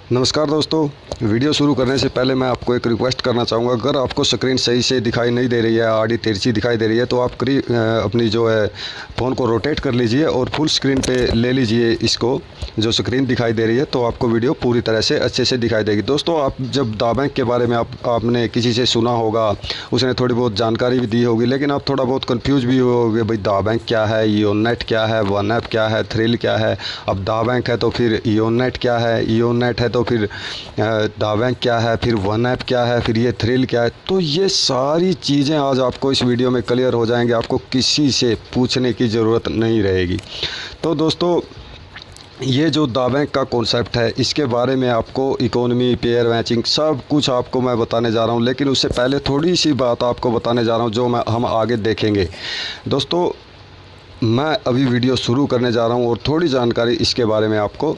नमस्कार दोस्तों। वीडियो शुरू करने से पहले मैं आपको एक रिक्वेस्ट करना चाहूँगा। अगर आपको स्क्रीन सही से दिखाई नहीं दे रही है, आड़ी तिरछी दिखाई दे रही है, तो आप अपनी जो है फ़ोन को रोटेट कर लीजिए और फुल स्क्रीन पे ले लीजिए इसको। जो स्क्रीन दिखाई दे रही है तो आपको वीडियो पूरी तरह से अच्छे से दिखाई देगी। दोस्तों, आप जब दा बैंक के बारे में आपने किसी से सुना होगा, उसने थोड़ी बहुत जानकारी भी दी होगी, लेकिन आप थोड़ा बहुत कन्फ्यूज़ भी होगे, भाई दा बैंक क्या है, योनेट क्या है, वन ऐप क्या है, थ्रिल क्या है। अब दा बैंक है तो फिर योनेट क्या है, योनेट है तो फिर दा बैंक क्या है, फिर वन ऐप क्या है, फिर ये थ्रिल क्या है। तो ये सारी चीज़ें आज आपको इस वीडियो में क्लियर हो जाएंगे, आपको किसी से पूछने की ज़रूरत नहीं रहेगी। तो दोस्तों, ये जो दा बैंक का कॉन्सेप्ट है, इसके बारे में आपको इकोनॉमी, पेयर मैचिंग, सब कुछ आपको मैं बताने जा रहा हूँ। लेकिन उससे पहले थोड़ी सी बात आपको बताने जा रहा हूँ जो हम आगे देखेंगे। दोस्तों, मैं अभी वीडियो शुरू करने जा रहा हूं और थोड़ी जानकारी इसके बारे में आपको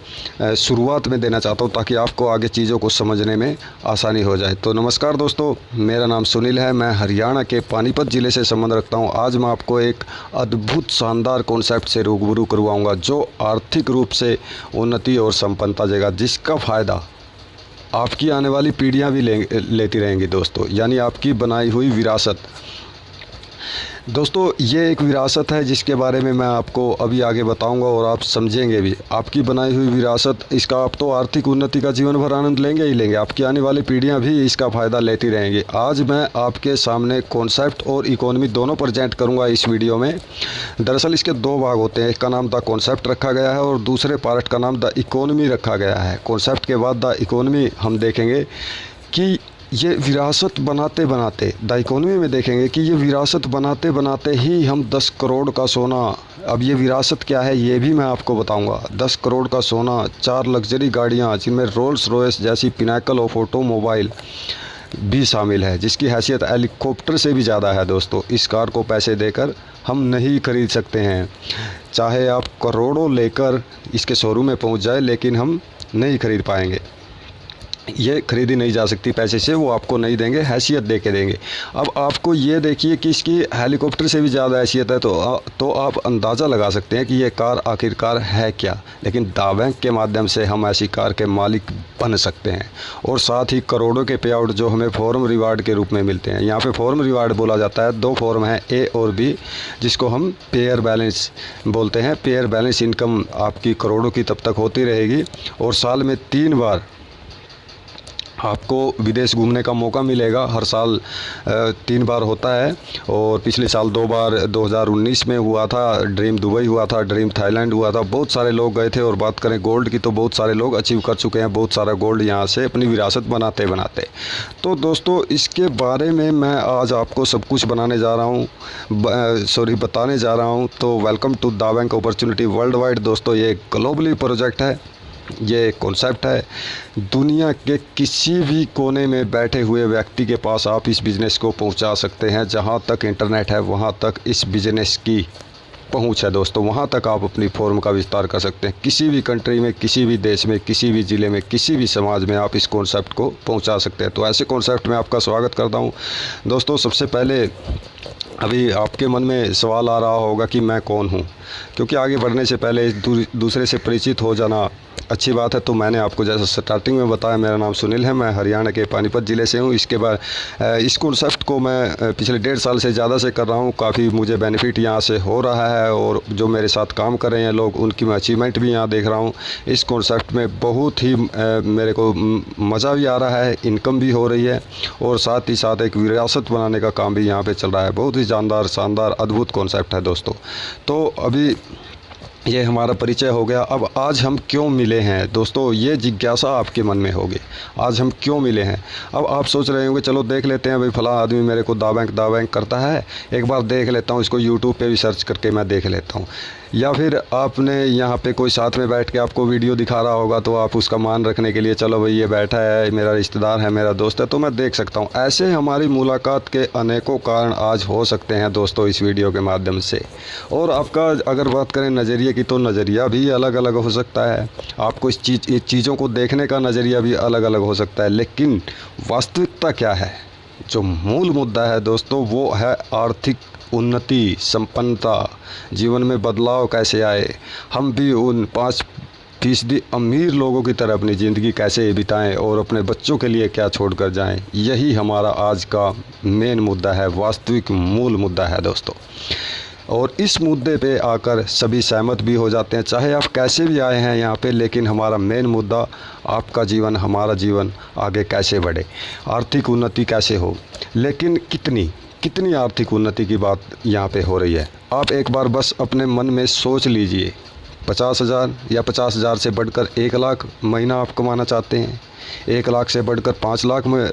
शुरुआत में देना चाहता हूं, ताकि आपको आगे चीज़ों को समझने में आसानी हो जाए। तो नमस्कार दोस्तों, मेरा नाम सुनील है। मैं हरियाणा के पानीपत ज़िले से संबंध रखता हूं। आज मैं आपको एक अद्भुत शानदार कॉन्सेप्ट से रूबरू करवाऊँगा, जो आर्थिक रूप से उन्नति और संपन्नता देगा, जिसका फ़ायदा आपकी आने वाली पीढ़ियाँ भी लेती रहेंगी दोस्तों। यानी आपकी बनाई हुई विरासत। दोस्तों, ये एक विरासत है जिसके बारे में मैं आपको अभी आगे बताऊंगा और आप समझेंगे भी। आपकी बनाई हुई विरासत, इसका आप तो आर्थिक उन्नति का जीवन भर आनंद लेंगे ही लेंगे, आपकी आने वाली पीढ़ियां भी इसका फ़ायदा लेती रहेंगी। आज मैं आपके सामने कॉन्सेप्ट और इकोनॉमी दोनों प्रेजेंट करूंगा इस वीडियो में। दरअसल इसके दो भाग होते हैं, एक का नाम द कॉन्सेप्ट रखा गया है और दूसरे पार्ट का नाम द इकोनॉमी रखा गया है। कॉन्सेप्ट के बाद द इकोनॉमी हम देखेंगे कि ये विरासत बनाते बनाते, द इकोनॉमी में देखेंगे कि ये विरासत बनाते बनाते ही हम 10 करोड़ का सोना, अब ये विरासत क्या है ये भी मैं आपको बताऊंगा। 10 करोड़ का सोना, 4 लग्जरी गाड़ियां जिनमें रोल्स रॉयस जैसी पिनाकल ऑफ ऑटोमोबाइल भी शामिल है, जिसकी हैसियत हेलीकॉप्टर से भी ज़्यादा है। दोस्तों, इस कार को पैसे देकर हम नहीं खरीद सकते हैं। चाहे आप करोड़ों लेकर इसके शोरूम में पहुँच जाए, लेकिन हम नहीं खरीद पाएंगे। ये खरीदी नहीं जा सकती पैसे से, वो आपको नहीं देंगे, हैसियत दे के देंगे। अब आपको ये देखिए कि इसकी हेलीकॉप्टर से भी ज़्यादा हैसियत है, तो आप अंदाज़ा लगा सकते हैं कि ये कार आखिरकार है क्या। लेकिन दा बैंक के माध्यम से हम ऐसी कार के मालिक बन सकते हैं, और साथ ही करोड़ों के पे आउट जो हमें फॉर्म रिवार्ड के रूप में मिलते हैं। यहाँ पे फॉर्म रिवार्ड बोला जाता है, दो फॉर्म हैं, ए और बी, जिसको हम पेयर बैलेंस बोलते हैं। पेयर बैलेंस इनकम आपकी करोड़ों की तब तक होती रहेगी, और साल में 3 बार आपको विदेश घूमने का मौका मिलेगा। हर साल 3 बार होता है, और पिछले साल 2 बार 2019 में हुआ था। ड्रीम दुबई हुआ था, ड्रीम थाईलैंड हुआ था, बहुत सारे लोग गए थे। और बात करें गोल्ड की, तो बहुत सारे लोग अचीव कर चुके हैं बहुत सारा गोल्ड यहाँ से अपनी विरासत बनाते बनाते। तो दोस्तों, इसके बारे में मैं आज आपको सब कुछ बताने जा रहा हूँ। तो वेलकम टू दा बैंक अपॉर्चुनिटी वर्ल्ड वाइड। दोस्तों, ये ग्लोबली प्रोजेक्ट है, ये कॉन्सेप्ट है। दुनिया के किसी भी कोने में बैठे हुए व्यक्ति के पास आप इस बिज़नेस को पहुंचा सकते हैं। जहां तक इंटरनेट है वहां तक इस बिज़नेस की पहुंच है दोस्तों, वहां तक आप अपनी फॉर्म का विस्तार कर सकते हैं। किसी भी कंट्री में, किसी भी देश में, किसी भी ज़िले में, किसी भी समाज में आप इस कॉन्सेप्ट को पहुंचा सकते हैं। तो ऐसे कॉन्सेप्ट में आपका स्वागत करता हूँ दोस्तों। सबसे पहले अभी आपके मन में सवाल आ रहा होगा कि मैं कौन हूँ, क्योंकि आगे बढ़ने से पहले दूसरे से परिचित हो जाना अच्छी बात है। तो मैंने आपको जैसा स्टार्टिंग में बताया, मेरा नाम सुनील है, मैं हरियाणा के पानीपत ज़िले से हूँ। इसके बाद इस कॉन्सेप्ट को मैं पिछले 1.5 साल से ज़्यादा से कर रहा हूँ। काफ़ी मुझे बेनिफिट यहाँ से हो रहा है, और जो मेरे साथ काम कर रहे हैं लोग, उनकी मैं अचीवमेंट भी यहाँ देख रहा हूँ। इस कॉन्सेप्ट में बहुत ही मेरे को मज़ा भी आ रहा है, इनकम भी हो रही है, और साथ ही साथ एक विरासत बनाने का काम भी यहाँ पर चल रहा है। बहुत ही शानदार अद्भुत कॉन्सेप्ट है दोस्तों। तो अभी ये हमारा परिचय हो गया। अब आज हम क्यों मिले हैं दोस्तों, ये जिज्ञासा आपके मन में होगी, आज हम क्यों मिले हैं। अब आप सोच रहे होंगे, चलो देख लेते हैं भाई, फला आदमी मेरे को दा बैंक करता है, एक बार देख लेता हूँ, इसको यूट्यूब पे भी सर्च करके मैं देख लेता हूँ। या फिर आपने यहाँ पे कोई साथ में बैठ के आपको वीडियो दिखा रहा होगा, तो आप उसका मान रखने के लिए, चलो भाई ये बैठा है, मेरा रिश्तेदार है, मेरा दोस्त है, तो मैं देख सकता हूँ। ऐसे हमारी मुलाकात के अनेकों कारण आज हो सकते हैं दोस्तों इस वीडियो के माध्यम से। और आपका अगर बात करें नज़रिए की, तो नज़रिया भी अलग अलग हो सकता है। आपको इस चीज़ों को देखने का नज़रिया भी अलग अलग हो सकता है। लेकिन वास्तविकता क्या है, जो मूल मुद्दा है दोस्तों, वो है आर्थिक उन्नति, संपन्नता, जीवन में बदलाव कैसे आए। हम भी उन 5 फीसदी अमीर लोगों की तरह अपनी ज़िंदगी कैसे बिताएं और अपने बच्चों के लिए क्या छोड़ कर जाएं, यही हमारा आज का मेन मुद्दा है, वास्तविक मूल मुद्दा है दोस्तों। और इस मुद्दे पे आकर सभी सहमत भी हो जाते हैं, चाहे आप कैसे भी आए हैं यहाँ पे, लेकिन हमारा मेन मुद्दा आपका जीवन, हमारा जीवन आगे कैसे बढ़े, आर्थिक उन्नति कैसे हो। लेकिन कितनी आर्थिक उन्नति की बात यहाँ पे हो रही है। आप एक बार बस अपने मन में सोच लीजिए, 50,000 या 50,000 से बढ़कर 1 लाख महीना आप कमाना चाहते हैं, 1 लाख से बढ़कर 5 लाख में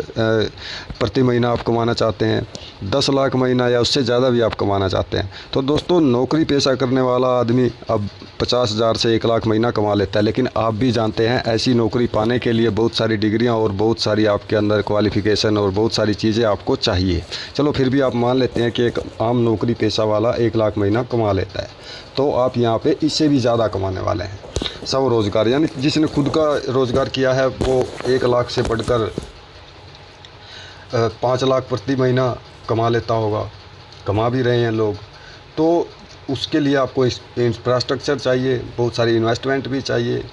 प्रति महीना आप कमाना चाहते हैं, 10 लाख महीना या उससे ज़्यादा भी आप कमाना चाहते हैं। तो दोस्तों, नौकरी पेशा करने वाला आदमी अब 50,000 से 1 लाख महीना कमा लेता है, लेकिन आप भी जानते हैं ऐसी नौकरी पाने के लिए बहुत सारी डिग्रियां और बहुत सारी आपके अंदर क्वालिफ़िकेशन और बहुत सारी चीज़ें आपको चाहिए। चलो फिर भी आप मान लेते हैं कि एक आम नौकरी पेशा वाला 1 लाख महीना कमा लेता है, तो आप यहाँ पे इससे भी ज़्यादा कमाने वाले हैं। स्वरोज़गार यानी जिसने खुद का रोज़गार किया है वो 1 लाख से बढ़कर 5 लाख प्रति महीना कमा लेता होगा, कमा भी रहे हैं लोग। तो उसके लिए आपको इंफ्रास्ट्रक्चर चाहिए, बहुत सारी इन्वेस्टमेंट भी चाहिए,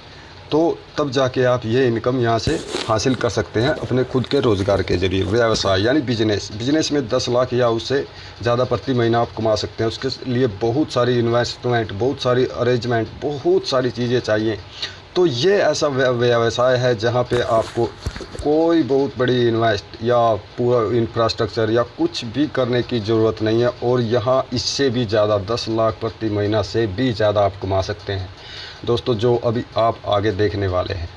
तो तब जाके आप ये इनकम यहाँ से हासिल कर सकते हैं अपने खुद के रोज़गार के ज़रिए। व्यवसाय यानी बिजनेस में 10 लाख या उससे ज़्यादा प्रति महीना आप कमा सकते हैं। उसके लिए बहुत सारी इन्वेस्टमेंट, बहुत सारी अरेंजमेंट, बहुत सारी चीज़ें चाहिए। तो ये ऐसा व्यवसाय है जहाँ पे आपको कोई बहुत बड़ी इन्वेस्ट या पूरा इंफ्रास्ट्रक्चर या कुछ भी करने की ज़रूरत नहीं है, और यहाँ इससे भी ज़्यादा 10 लाख प्रति महीना से भी ज़्यादा आप कमा सकते हैं दोस्तों, जो अभी आप आगे देखने वाले हैं।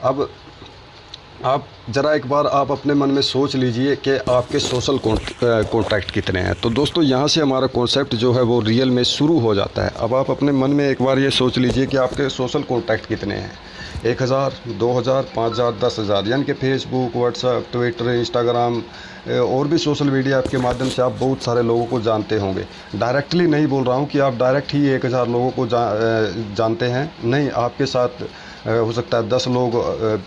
अब आप ज़रा एक बार आप अपने मन में सोच लीजिए कि आपके सोशल कॉन्टैक्ट कितने हैं। तो दोस्तों, यहाँ से हमारा कॉन्सेप्ट जो है वो रियल में शुरू हो जाता है। अब आप अपने मन में एक बार ये सोच लीजिए कि आपके सोशल कॉन्टैक्ट कितने हैं। 1,000, 2,000, 5,000, 10,000, यानी कि फेसबुक, व्हाट्सएप, ट्विटर, इंस्टाग्राम और भी सोशल मीडिया के माध्यम से आप बहुत सारे लोगों को जानते होंगे। डायरेक्टली नहीं बोल रहा हूँ कि आप डायरेक्ट ही 1,000 लोगों को जानते हैं, नहीं, आपके साथ हो सकता है 10 लोग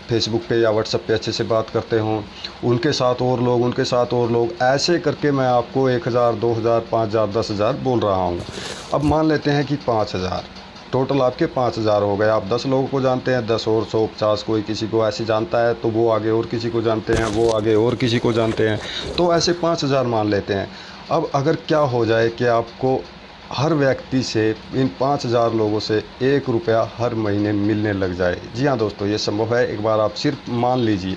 फेसबुक पे या व्हाट्सएप पे अच्छे से बात करते हों, उनके साथ और लोग, उनके साथ और लोग, ऐसे करके मैं आपको 1,000, 2,000, 5,000, 10,000 बोल रहा हूँ। अब मान लेते हैं कि 5,000, टोटल आपके 5,000 हो गए। आप 10 लोगों को जानते हैं, 10 और 150, कोई किसी को ऐसे जानता है तो वो आगे और किसी को जानते हैं, वो आगे और किसी को जानते हैं, तो ऐसे 5,000 मान लेते हैं। अब अगर क्या हो जाए कि आपको हर व्यक्ति से, इन 5,000 लोगों से 1 रुपया हर महीने मिलने लग जाए। जी हाँ दोस्तों, ये संभव है। एक बार आप सिर्फ मान लीजिए,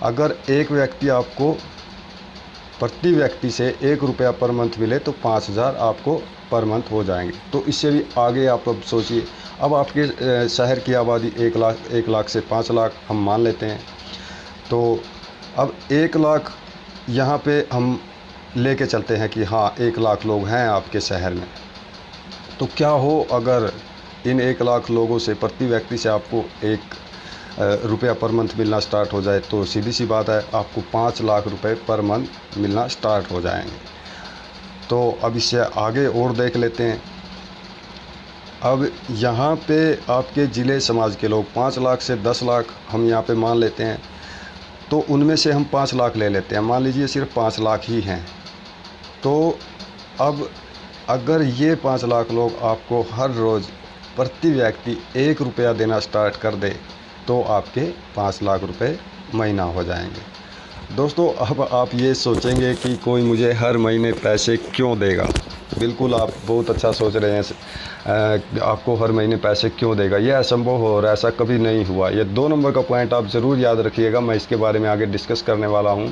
अगर एक व्यक्ति आपको प्रति व्यक्ति से 1 रुपया पर मंथ मिले तो 5,000 आपको पर मंथ हो जाएंगे। तो इससे भी आगे आप अब सोचिए, अब आपके शहर की आबादी 1 लाख से 5 लाख हम मान लेते हैं, तो अब 1 लाख यहाँ पे हम लेके चलते हैं कि हाँ 1 लाख लोग हैं आपके शहर में। तो क्या हो अगर इन 1 लाख लोगों से प्रति व्यक्ति से आपको 1 रुपया पर मंथ मिलना स्टार्ट हो जाए, तो सीधी सी बात है आपको 5 लाख रुपए पर मंथ मिलना स्टार्ट हो जाएंगे। तो अब इससे आगे और देख लेते हैं। अब यहाँ पे आपके ज़िले समाज के लोग 5 लाख से 10 लाख हम यहाँ पे मान लेते हैं, तो उनमें से हम 5 लाख ले लेते हैं, मान लीजिए सिर्फ 5 लाख ही हैं। तो अब अगर ये 5 लाख लोग आपको हर रोज़ प्रति व्यक्ति 1 रुपया देना स्टार्ट कर दे, तो आपके 5 लाख रुपए महीना हो जाएंगे। दोस्तों, अब आप ये सोचेंगे कि कोई मुझे हर महीने पैसे क्यों देगा। बिल्कुल, आप बहुत अच्छा सोच रहे हैं, आपको हर महीने पैसे क्यों देगा, ये असंभव हो और ऐसा कभी नहीं हुआ। ये 2 नंबर का पॉइंट आप ज़रूर याद रखिएगा, मैं इसके बारे में आगे डिस्कस करने वाला हूँ।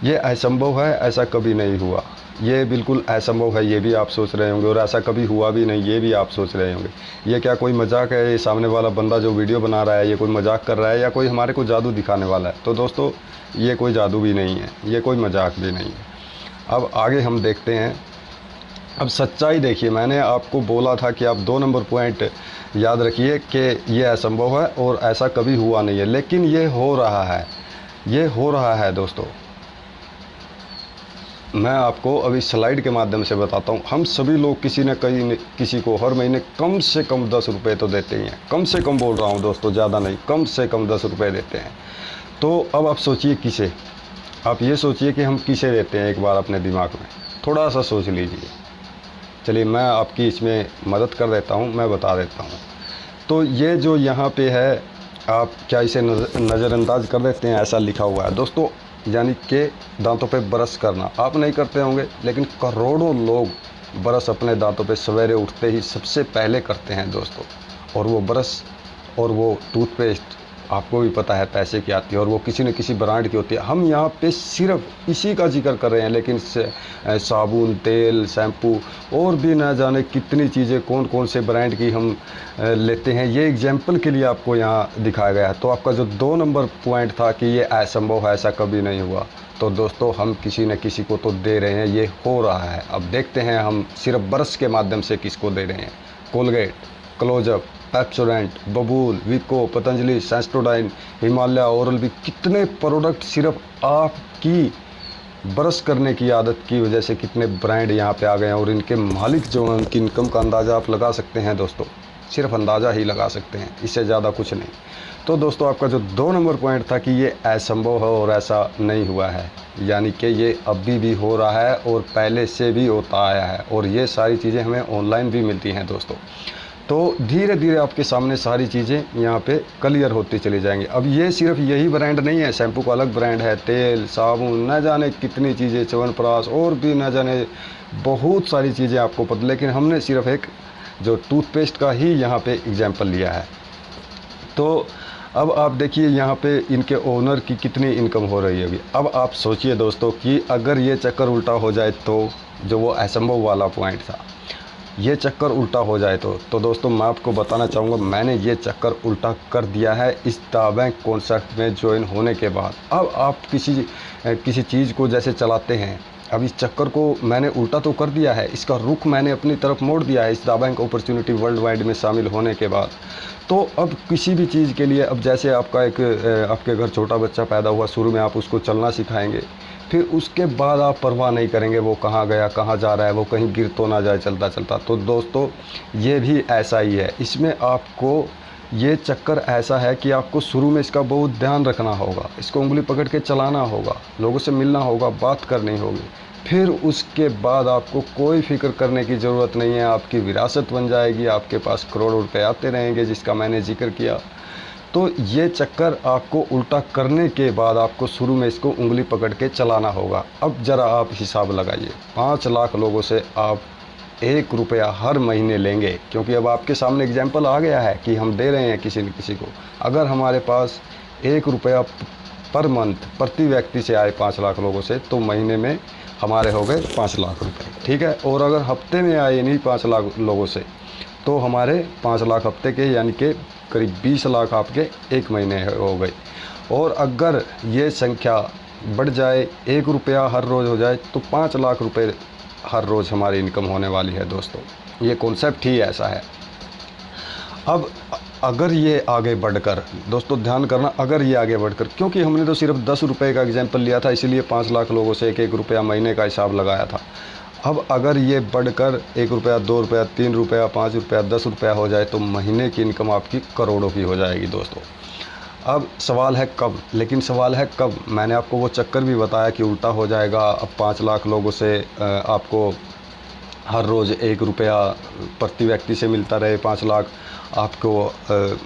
ये असंभव है, ऐसा कभी नहीं हुआ, ये बिल्कुल असंभव है, ये भी आप सोच रहे होंगे, और ऐसा कभी हुआ भी नहीं, ये भी आप सोच रहे होंगे। ये क्या कोई मजाक है, ये सामने वाला बंदा जो वीडियो बना रहा है ये कोई मजाक कर रहा है या कोई हमारे को जादू दिखाने वाला है? तो दोस्तों, ये कोई जादू भी नहीं है, ये कोई मजाक भी नहीं है। अब आगे हम देखते हैं। अब सच्चाई देखिए, मैंने आपको बोला था कि आप 2 नंबर पॉइंट याद रखिए कि ये असंभव है और ऐसा कभी हुआ नहीं है, लेकिन ये हो रहा है, ये हो रहा है दोस्तों। मैं आपको अभी स्लाइड के माध्यम से बताता हूँ। हम सभी लोग किसी को हर महीने कम से कम 10 रुपये तो देते ही हैं, कम से कम बोल रहा हूँ दोस्तों, ज़्यादा नहीं, कम से कम 10 रुपये देते हैं। तो अब आप सोचिए किसे, आप ये सोचिए कि हम किसे देते हैं, एक बार अपने दिमाग में थोड़ा सा सोच लीजिए। चलिए मैं आपकी इसमें मदद कर देता हूँ, मैं बता देता हूँ। तो ये जो यहाँ पे है, आप क्या इसे नज़रअंदाज कर देते हैं? ऐसा लिखा हुआ है दोस्तों, यानी कि दांतों पे ब्रश करना। आप नहीं करते होंगे, लेकिन करोड़ों लोग ब्रश अपने दांतों पे सवेरे उठते ही सबसे पहले करते हैं दोस्तों। और वो ब्रश और वो टूथपेस्ट आपको भी पता है पैसे की आती है, और वो किसी न किसी ब्रांड की होती है। हम यहाँ पे सिर्फ इसी का जिक्र कर रहे हैं, लेकिन साबुन, तेल, शैम्पू और भी ना जाने कितनी चीज़ें कौन कौन से ब्रांड की हम लेते हैं, ये एग्जाम्पल के लिए आपको यहाँ दिखाया गया है। तो आपका जो 2 नंबर पॉइंट था कि ये असंभव है, ऐसा कभी नहीं हुआ, तो दोस्तों हम किसी न किसी को तो दे रहे हैं, ये हो रहा है। अब देखते हैं हम सिर्फ ब्रश के माध्यम से किसको दे रहे हैं। Colgate, Closeup, Pepsodent, Babool, Vicco, Patanjali, Sensodyne, Himalaya, oral B, कितने प्रोडक्ट सिर्फ आपकी ब्रश करने की आदत की वजह से कितने ब्रांड यहाँ पे आ गए हैं। और इनके मालिक जो हैं, उनकी इनकम का अंदाज़ा आप लगा सकते हैं दोस्तों, सिर्फ अंदाज़ा ही लगा सकते हैं, इससे ज़्यादा कुछ नहीं। तो दोस्तों आपका जो 2 नंबर पॉइंट था कि ये असंभव है और ऐसा नहीं हुआ है, यानी कि ये अभी भी हो रहा है और पहले से भी होता आया है, और ये सारी चीज़ें हमें ऑनलाइन भी मिलती हैं दोस्तों। तो धीरे धीरे आपके सामने सारी चीज़ें यहाँ पे क्लियर होती चली जाएंगी। अब ये सिर्फ यही ब्रांड नहीं है, शैम्पू का अलग ब्रांड है, तेल, साबुन, न जाने कितनी चीज़ें, च्यवनप्राश और भी न जाने बहुत सारी चीज़ें आपको पता, लेकिन हमने सिर्फ एक जो टूथपेस्ट का ही यहाँ पे एग्जाम्पल लिया है। तो अब आप देखिए यहाँ पे इनके ओनर की कितनी इनकम हो रही होगी। अब आप सोचिए दोस्तों कि अगर ये चक्कर उल्टा हो जाए, तो जो वो असंभव वाला पॉइंट था, ये चक्कर उल्टा हो जाए तो दोस्तों मैं आपको बताना चाहूँगा, मैंने ये चक्कर उल्टा कर दिया है इस दा बैंक कॉन्सेप्ट में ज्वाइन होने के बाद। अब आप किसी चीज़ को जैसे चलाते हैं, अब इस चक्कर को मैंने उल्टा तो कर दिया है, इसका रुख मैंने अपनी तरफ मोड़ दिया है इस दा बैंक अपॉर्चुनिटी वर्ल्ड वाइड में शामिल होने के बाद। तो अब किसी भी चीज़ के लिए, अब जैसे आपका आपके घर छोटा बच्चा पैदा हुआ, शुरू में आप उसको चलना सिखाएंगे, फिर उसके बाद आप परवाह नहीं करेंगे वो कहाँ गया, कहाँ जा रहा है, वो कहीं गिर तो ना जाए चलता चलता। तो दोस्तों ये भी ऐसा ही है, इसमें आपको ये चक्कर ऐसा है कि आपको शुरू में इसका बहुत ध्यान रखना होगा, इसको उंगली पकड़ के चलाना होगा, लोगों से मिलना होगा, बात करनी होगी। फिर उसके बाद आपको कोई फिक्र करने की ज़रूरत नहीं है, आपकी विरासत बन जाएगी, आपके पास करोड़ों रुपए आते रहेंगे, जिसका मैंने जिक्र किया। तो ये चक्कर आपको उल्टा करने के बाद आपको शुरू में इसको उंगली पकड़ के चलाना होगा। अब ज़रा आप हिसाब लगाइए, 5 लाख लोगों से आप 1 रुपया हर महीने लेंगे, क्योंकि अब आपके सामने एग्जाम्पल आ गया है कि हम दे रहे हैं किसी न किसी को। अगर हमारे पास 1 रुपया पर मंथ प्रति व्यक्ति से आए 5 लाख लोगों से, तो महीने में हमारे हो गए 5 लाख रुपए, ठीक है। और अगर हफ्ते में आए नहीं 5 लाख लोगों से, तो हमारे 5 लाख हफ्ते के, यानी कि करीब 20 लाख आपके 1 महीने हो गए। और अगर ये संख्या बढ़ जाए, 1 रुपया हर रोज़ हो जाए, तो 5 लाख रुपए हर रोज़ हमारी इनकम होने वाली है दोस्तों। ये कॉन्सेप्ट ही ऐसा है। अब अगर ये आगे बढ़कर, दोस्तों ध्यान करना, अगर ये आगे बढ़कर, क्योंकि हमने तो सिर्फ 10 रुपये का एग्जाम्पल लिया था, इसीलिए 5 लाख लोगों से 1-1 रुपया महीने का हिसाब लगाया था। अब अगर ये बढ़कर 1 रुपया, 2 रुपया, 3 रुपया, 5 रुपया, 10 रुपया हो जाए, तो महीने की इनकम आपकी करोड़ों की हो जाएगी दोस्तों। अब सवाल है कब, लेकिन सवाल है कब। मैंने आपको वो चक्कर भी बताया कि उल्टा हो जाएगा। अब 5 लाख लोगों से आपको हर रोज़ 1 रुपया प्रति व्यक्ति से मिलता रहे, 5 लाख आपको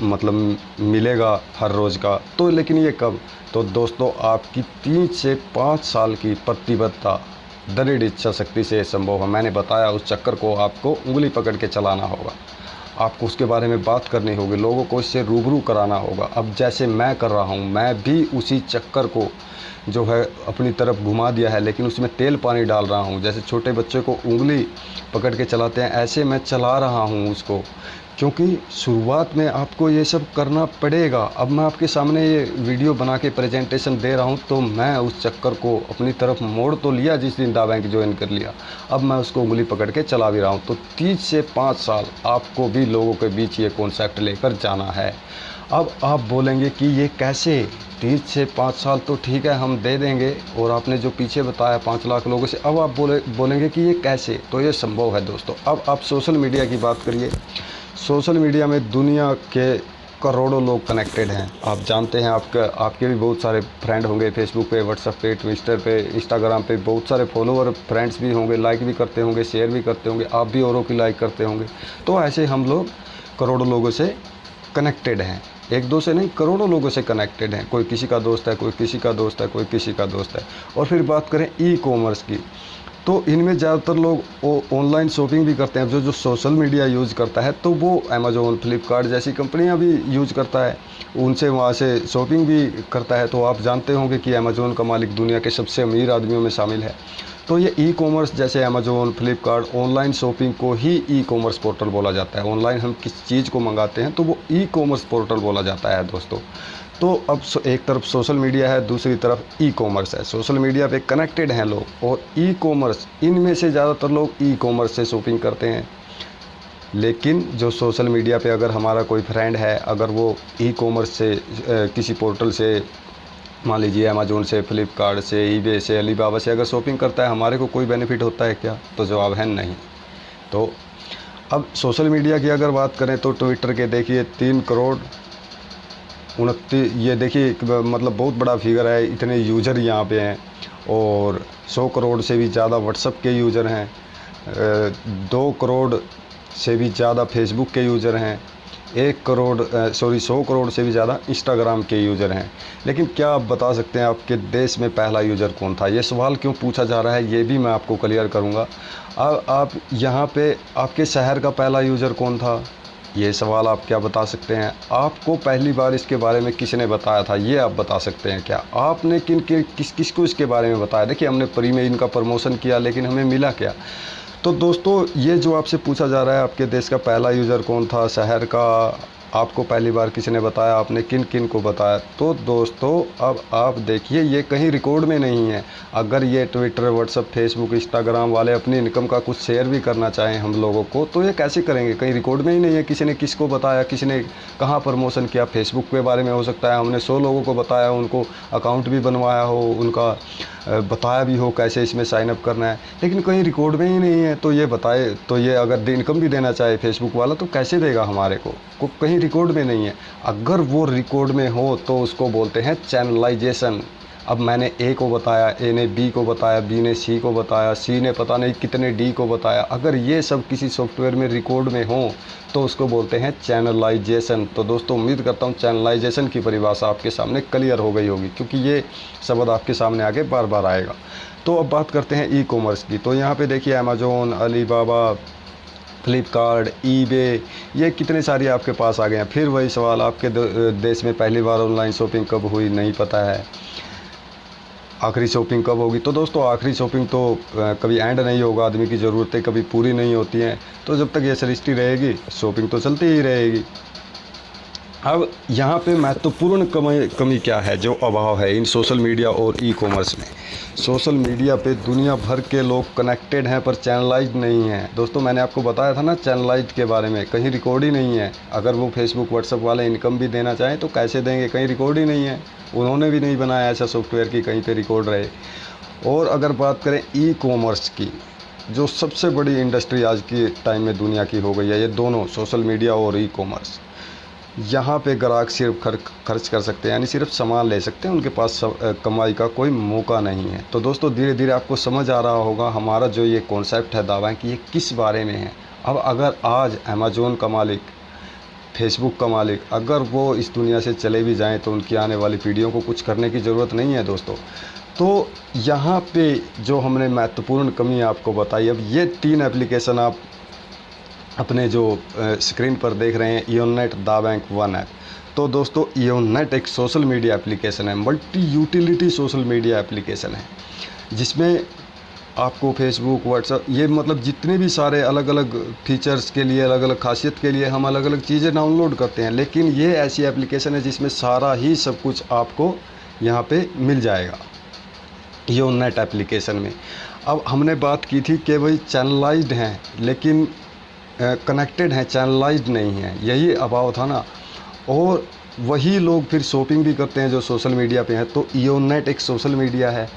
मतलब मिलेगा हर रोज़ का। तो लेकिन ये कब? तो दोस्तों आपकी 3 से 5 साल की प्रतिबद्धता, दृढ़ इच्छा शक्ति से संभव है। मैंने बताया उस चक्कर को आपको उंगली पकड़ के चलाना होगा, आपको उसके बारे में बात करनी होगी, लोगों को इससे रूबरू कराना होगा। अब जैसे मैं कर रहा हूँ, मैं भी उसी चक्कर को जो है अपनी तरफ घुमा दिया है, लेकिन उसमें तेल पानी डाल रहा हूँ। जैसे छोटे बच्चे को उंगली पकड़ के चलाते हैं, ऐसे मैं चला रहा हूँ उसको, क्योंकि शुरुआत में आपको ये सब करना पड़ेगा। अब मैं आपके सामने ये वीडियो बना के प्रेजेंटेशन दे रहा हूँ, तो मैं उस चक्कर को अपनी तरफ मोड़ तो लिया जिस दिन दा बैंक ज्वाइन कर लिया, अब मैं उसको उंगली पकड़ के चला भी रहा हूँ। तो 30 से 5 साल आपको भी लोगों के बीच ये कॉन्सेप्ट लेकर जाना है। अब आप बोलेंगे कि ये कैसे? 30 से 5 साल तो ठीक है, हम दे देंगे, और आपने जो पीछे बताया 5 लाख लोगों से, अब आप बोलेंगे कि ये कैसे? तो ये संभव है दोस्तों। अब आप सोशल मीडिया की बात करिए, सोशल मीडिया में दुनिया के करोड़ों लोग कनेक्टेड हैं। आप जानते हैं, आपके भी बहुत सारे फ्रेंड होंगे, फेसबुक पे, व्हाट्सएप पे, ट्विटर पे, इंस्टाग्राम पे बहुत सारे फॉलोअर फ्रेंड्स भी होंगे, लाइक भी करते होंगे, शेयर भी करते होंगे, आप भी औरों की लाइक करते होंगे। तो ऐसे हम लोग करोड़ों लोगों से कनेक्टेड हैं, एक दो से नहीं करोड़ों लोगों से कनेक्टेड हैं। कोई किसी का दोस्त है, कोई किसी का दोस्त है, कोई किसी का दोस्त है। और फिर बात करें ई कॉमर्स की, तो इनमें ज़्यादातर लोग ऑनलाइन शॉपिंग भी करते हैं। जो सोशल मीडिया यूज़ करता है तो वो अमेज़ोन, फ्लिपकार्ट जैसी कंपनियां भी यूज़ करता है, उनसे वहाँ से शॉपिंग भी करता है। तो आप जानते होंगे कि अमेज़ोन का मालिक दुनिया के सबसे अमीर आदमियों में शामिल है। तो ये ई कॉमर्स जैसे अमेज़ोन, फ्लिपकार्ट, ऑनलाइन शॉपिंग को ही ई कॉमर्स पोर्टल बोला जाता है। ऑनलाइन हम किस चीज़ को मंगाते हैं तो वो ई कॉमर्स पोर्टल बोला जाता है दोस्तों। तो अब एक तरफ सोशल मीडिया है, दूसरी तरफ ई कॉमर्स है। सोशल मीडिया पे कनेक्टेड हैं लोग, और ई कॉमर्स, इनमें से ज़्यादातर लोग ई कॉमर्स से शॉपिंग करते हैं। लेकिन जो सोशल मीडिया पे अगर हमारा कोई फ्रेंड है, अगर वो ई कॉमर्स से किसी पोर्टल से, मान लीजिए अमेज़ोन से, फ्लिपकार्ट से, ईबे से, अलीबाबा से अगर शॉपिंग करता है, हमारे को कोई बेनिफिट होता है क्या? तो जवाब है नहीं। तो अब सोशल मीडिया की अगर बात करें तो ट्विटर के देखिए 3,29,, ये देखिए मतलब बहुत बड़ा फिगर है, इतने यूज़र यहाँ पे हैं। और 100 करोड़ से भी ज़्यादा व्हाट्सएप के यूज़र हैं, 2 करोड़ से भी ज़्यादा फेसबुक के यूज़र हैं, 100 करोड़ से भी ज़्यादा इंस्टाग्राम के यूज़र हैं। लेकिन क्या आप बता सकते हैं आपके देश में पहला यूज़र कौन था? ये सवाल क्यों पूछा जा रहा है, ये भी मैं आपको क्लियर करूँगा। अब आप यहाँ पे आपके शहर का पहला यूज़र कौन था, ये सवाल आप क्या बता सकते हैं? आपको पहली बार इसके बारे में किसने बताया था, ये आप बता सकते हैं क्या? आपने किस को इसके बारे में बताया? देखिए, हमने फ्री में इनका प्रमोशन किया, लेकिन हमें मिला क्या? तो दोस्तों, ये जो आपसे पूछा जा रहा है आपके देश का पहला यूज़र कौन था, शहर का आपको पहली बार किसने बताया, आपने किन किन को बताया, तो दोस्तों अब आप देखिए ये कहीं रिकॉर्ड में नहीं है। अगर ये ट्विटर, व्हाट्सएप, फेसबुक, इंस्टाग्राम वाले अपनी इनकम का कुछ शेयर भी करना चाहें हम लोगों को, तो ये कैसे करेंगे? कहीं रिकॉर्ड में ही नहीं है किसी ने किसको बताया, किसी ने कहाँ प्रमोशन किया। फेसबुक के बारे में हो सकता है हमने 100 लोगों को बताया, उनको अकाउंट भी बनवाया हो, उनका बताया भी हो कैसे इसमें साइन अप करना है, लेकिन कहीं रिकॉर्ड में ही नहीं है। तो ये बताए, तो ये अगर इनकम भी देना चाहे फेसबुक वाला तो कैसे देगा हमारे को कहीं रिकॉर्ड में नहीं है। अगर वो रिकॉर्ड में हो तो उसको बोलते हैं चैनलाइजेशन। अब मैंने ए को बताया, ए ने बी को बताया, बी ने सी को बताया, सी ने पता नहीं कितने डी को बताया, अगर ये सब किसी सॉफ्टवेयर में रिकॉर्ड में हो तो उसको बोलते हैं चैनलाइजेशन। तो दोस्तों, उम्मीद करता हूँ चैनलाइजेशन की परिभाषा आपके सामने क्लियर हो गई होगी, क्योंकि ये शब्द आपके सामने आगे बार बार आएगा। तो अब बात करते हैं ई कॉमर्स की। तो यहाँ पे देखिए अमेज़ोन, अलीबाबा, फ्लिपकार्ट, ईबे, ये कितने सारे आपके पास आ गए हैं। फिर वही सवाल, आपके देश में पहली बार ऑनलाइन शॉपिंग कब हुई, नहीं पता है। आखिरी शॉपिंग कब होगी? तो दोस्तों, आखिरी शॉपिंग तो कभी एंड नहीं होगा, आदमी की ज़रूरतें कभी पूरी नहीं होती हैं। तो जब तक ये सृष्टि रहेगी शॉपिंग तो चलती ही रहेगी। अब यहाँ पे महत्वपूर्ण कमी क्या है, जो अभाव है इन सोशल मीडिया और ई कॉमर्स में? सोशल मीडिया पे दुनिया भर के लोग कनेक्टेड हैं पर चैनलाइज्ड नहीं हैं। दोस्तों, मैंने आपको बताया था ना चैनलाइज्ड के बारे में, कहीं रिकॉर्ड ही नहीं है। अगर वो फेसबुक, व्हाट्सएप वाले इनकम भी देना चाहें तो कैसे देंगे, कहीं रिकॉर्ड ही नहीं है। उन्होंने भी नहीं बनाया ऐसा सॉफ्टवेयर कि कहीं पे रिकॉर्ड रहे। और अगर बात करें ई कॉमर्स की, जो सबसे बड़ी इंडस्ट्री आज के टाइम में दुनिया की हो गई है, ये दोनों सोशल मीडिया और ई कॉमर्स। यहाँ पे ग्राहक सिर्फ खर्च कर सकते हैं, यानी सिर्फ सामान ले सकते हैं, उनके पास कमाई का कोई मौका नहीं है। तो दोस्तों, धीरे धीरे आपको समझ आ रहा होगा हमारा जो ये कॉन्सेप्ट है, दावा है कि ये किस बारे में है। अब अगर आज अमेज़ोन का मालिक, फेसबुक का मालिक, अगर वो इस दुनिया से चले भी जाएं तो उनकी आने वाली पीढ़ियों को कुछ करने की ज़रूरत नहीं है दोस्तों। तो यहाँ पे जो हमने महत्वपूर्ण कमी आपको बताई, अब ये 3 एप्लीकेशन आप अपने जो स्क्रीन पर देख रहे हैं, इयोननेट, दा बैंक, वन ऐप। तो दोस्तों, इयोननेट एक सोशल मीडिया एप्लीकेशन है, multi utility social media application है, जिसमें आपको फेसबुक, व्हाट्सएप, ये मतलब जितने भी सारे अलग अलग फीचर्स के लिए, अलग अलग खासियत के लिए हम अलग अलग चीज़ें डाउनलोड करते हैं। लेकिन ये ऐसी एप्लीकेशन है जिसमें सारा ही सब कुछ आपको यहाँ पे मिल जाएगा इयोननेट एप्लीकेशन में। अब हमने बात की थी कि भाई चैनलाइज्ड हैं लेकिन कनेक्टेड हैं, चैनलाइज्ड नहीं है, यही अभाव था ना। और वही लोग फिर शॉपिंग भी करते हैं जो सोशल मीडिया पे हैं। तो इयोननेट एक सोशल मीडिया है।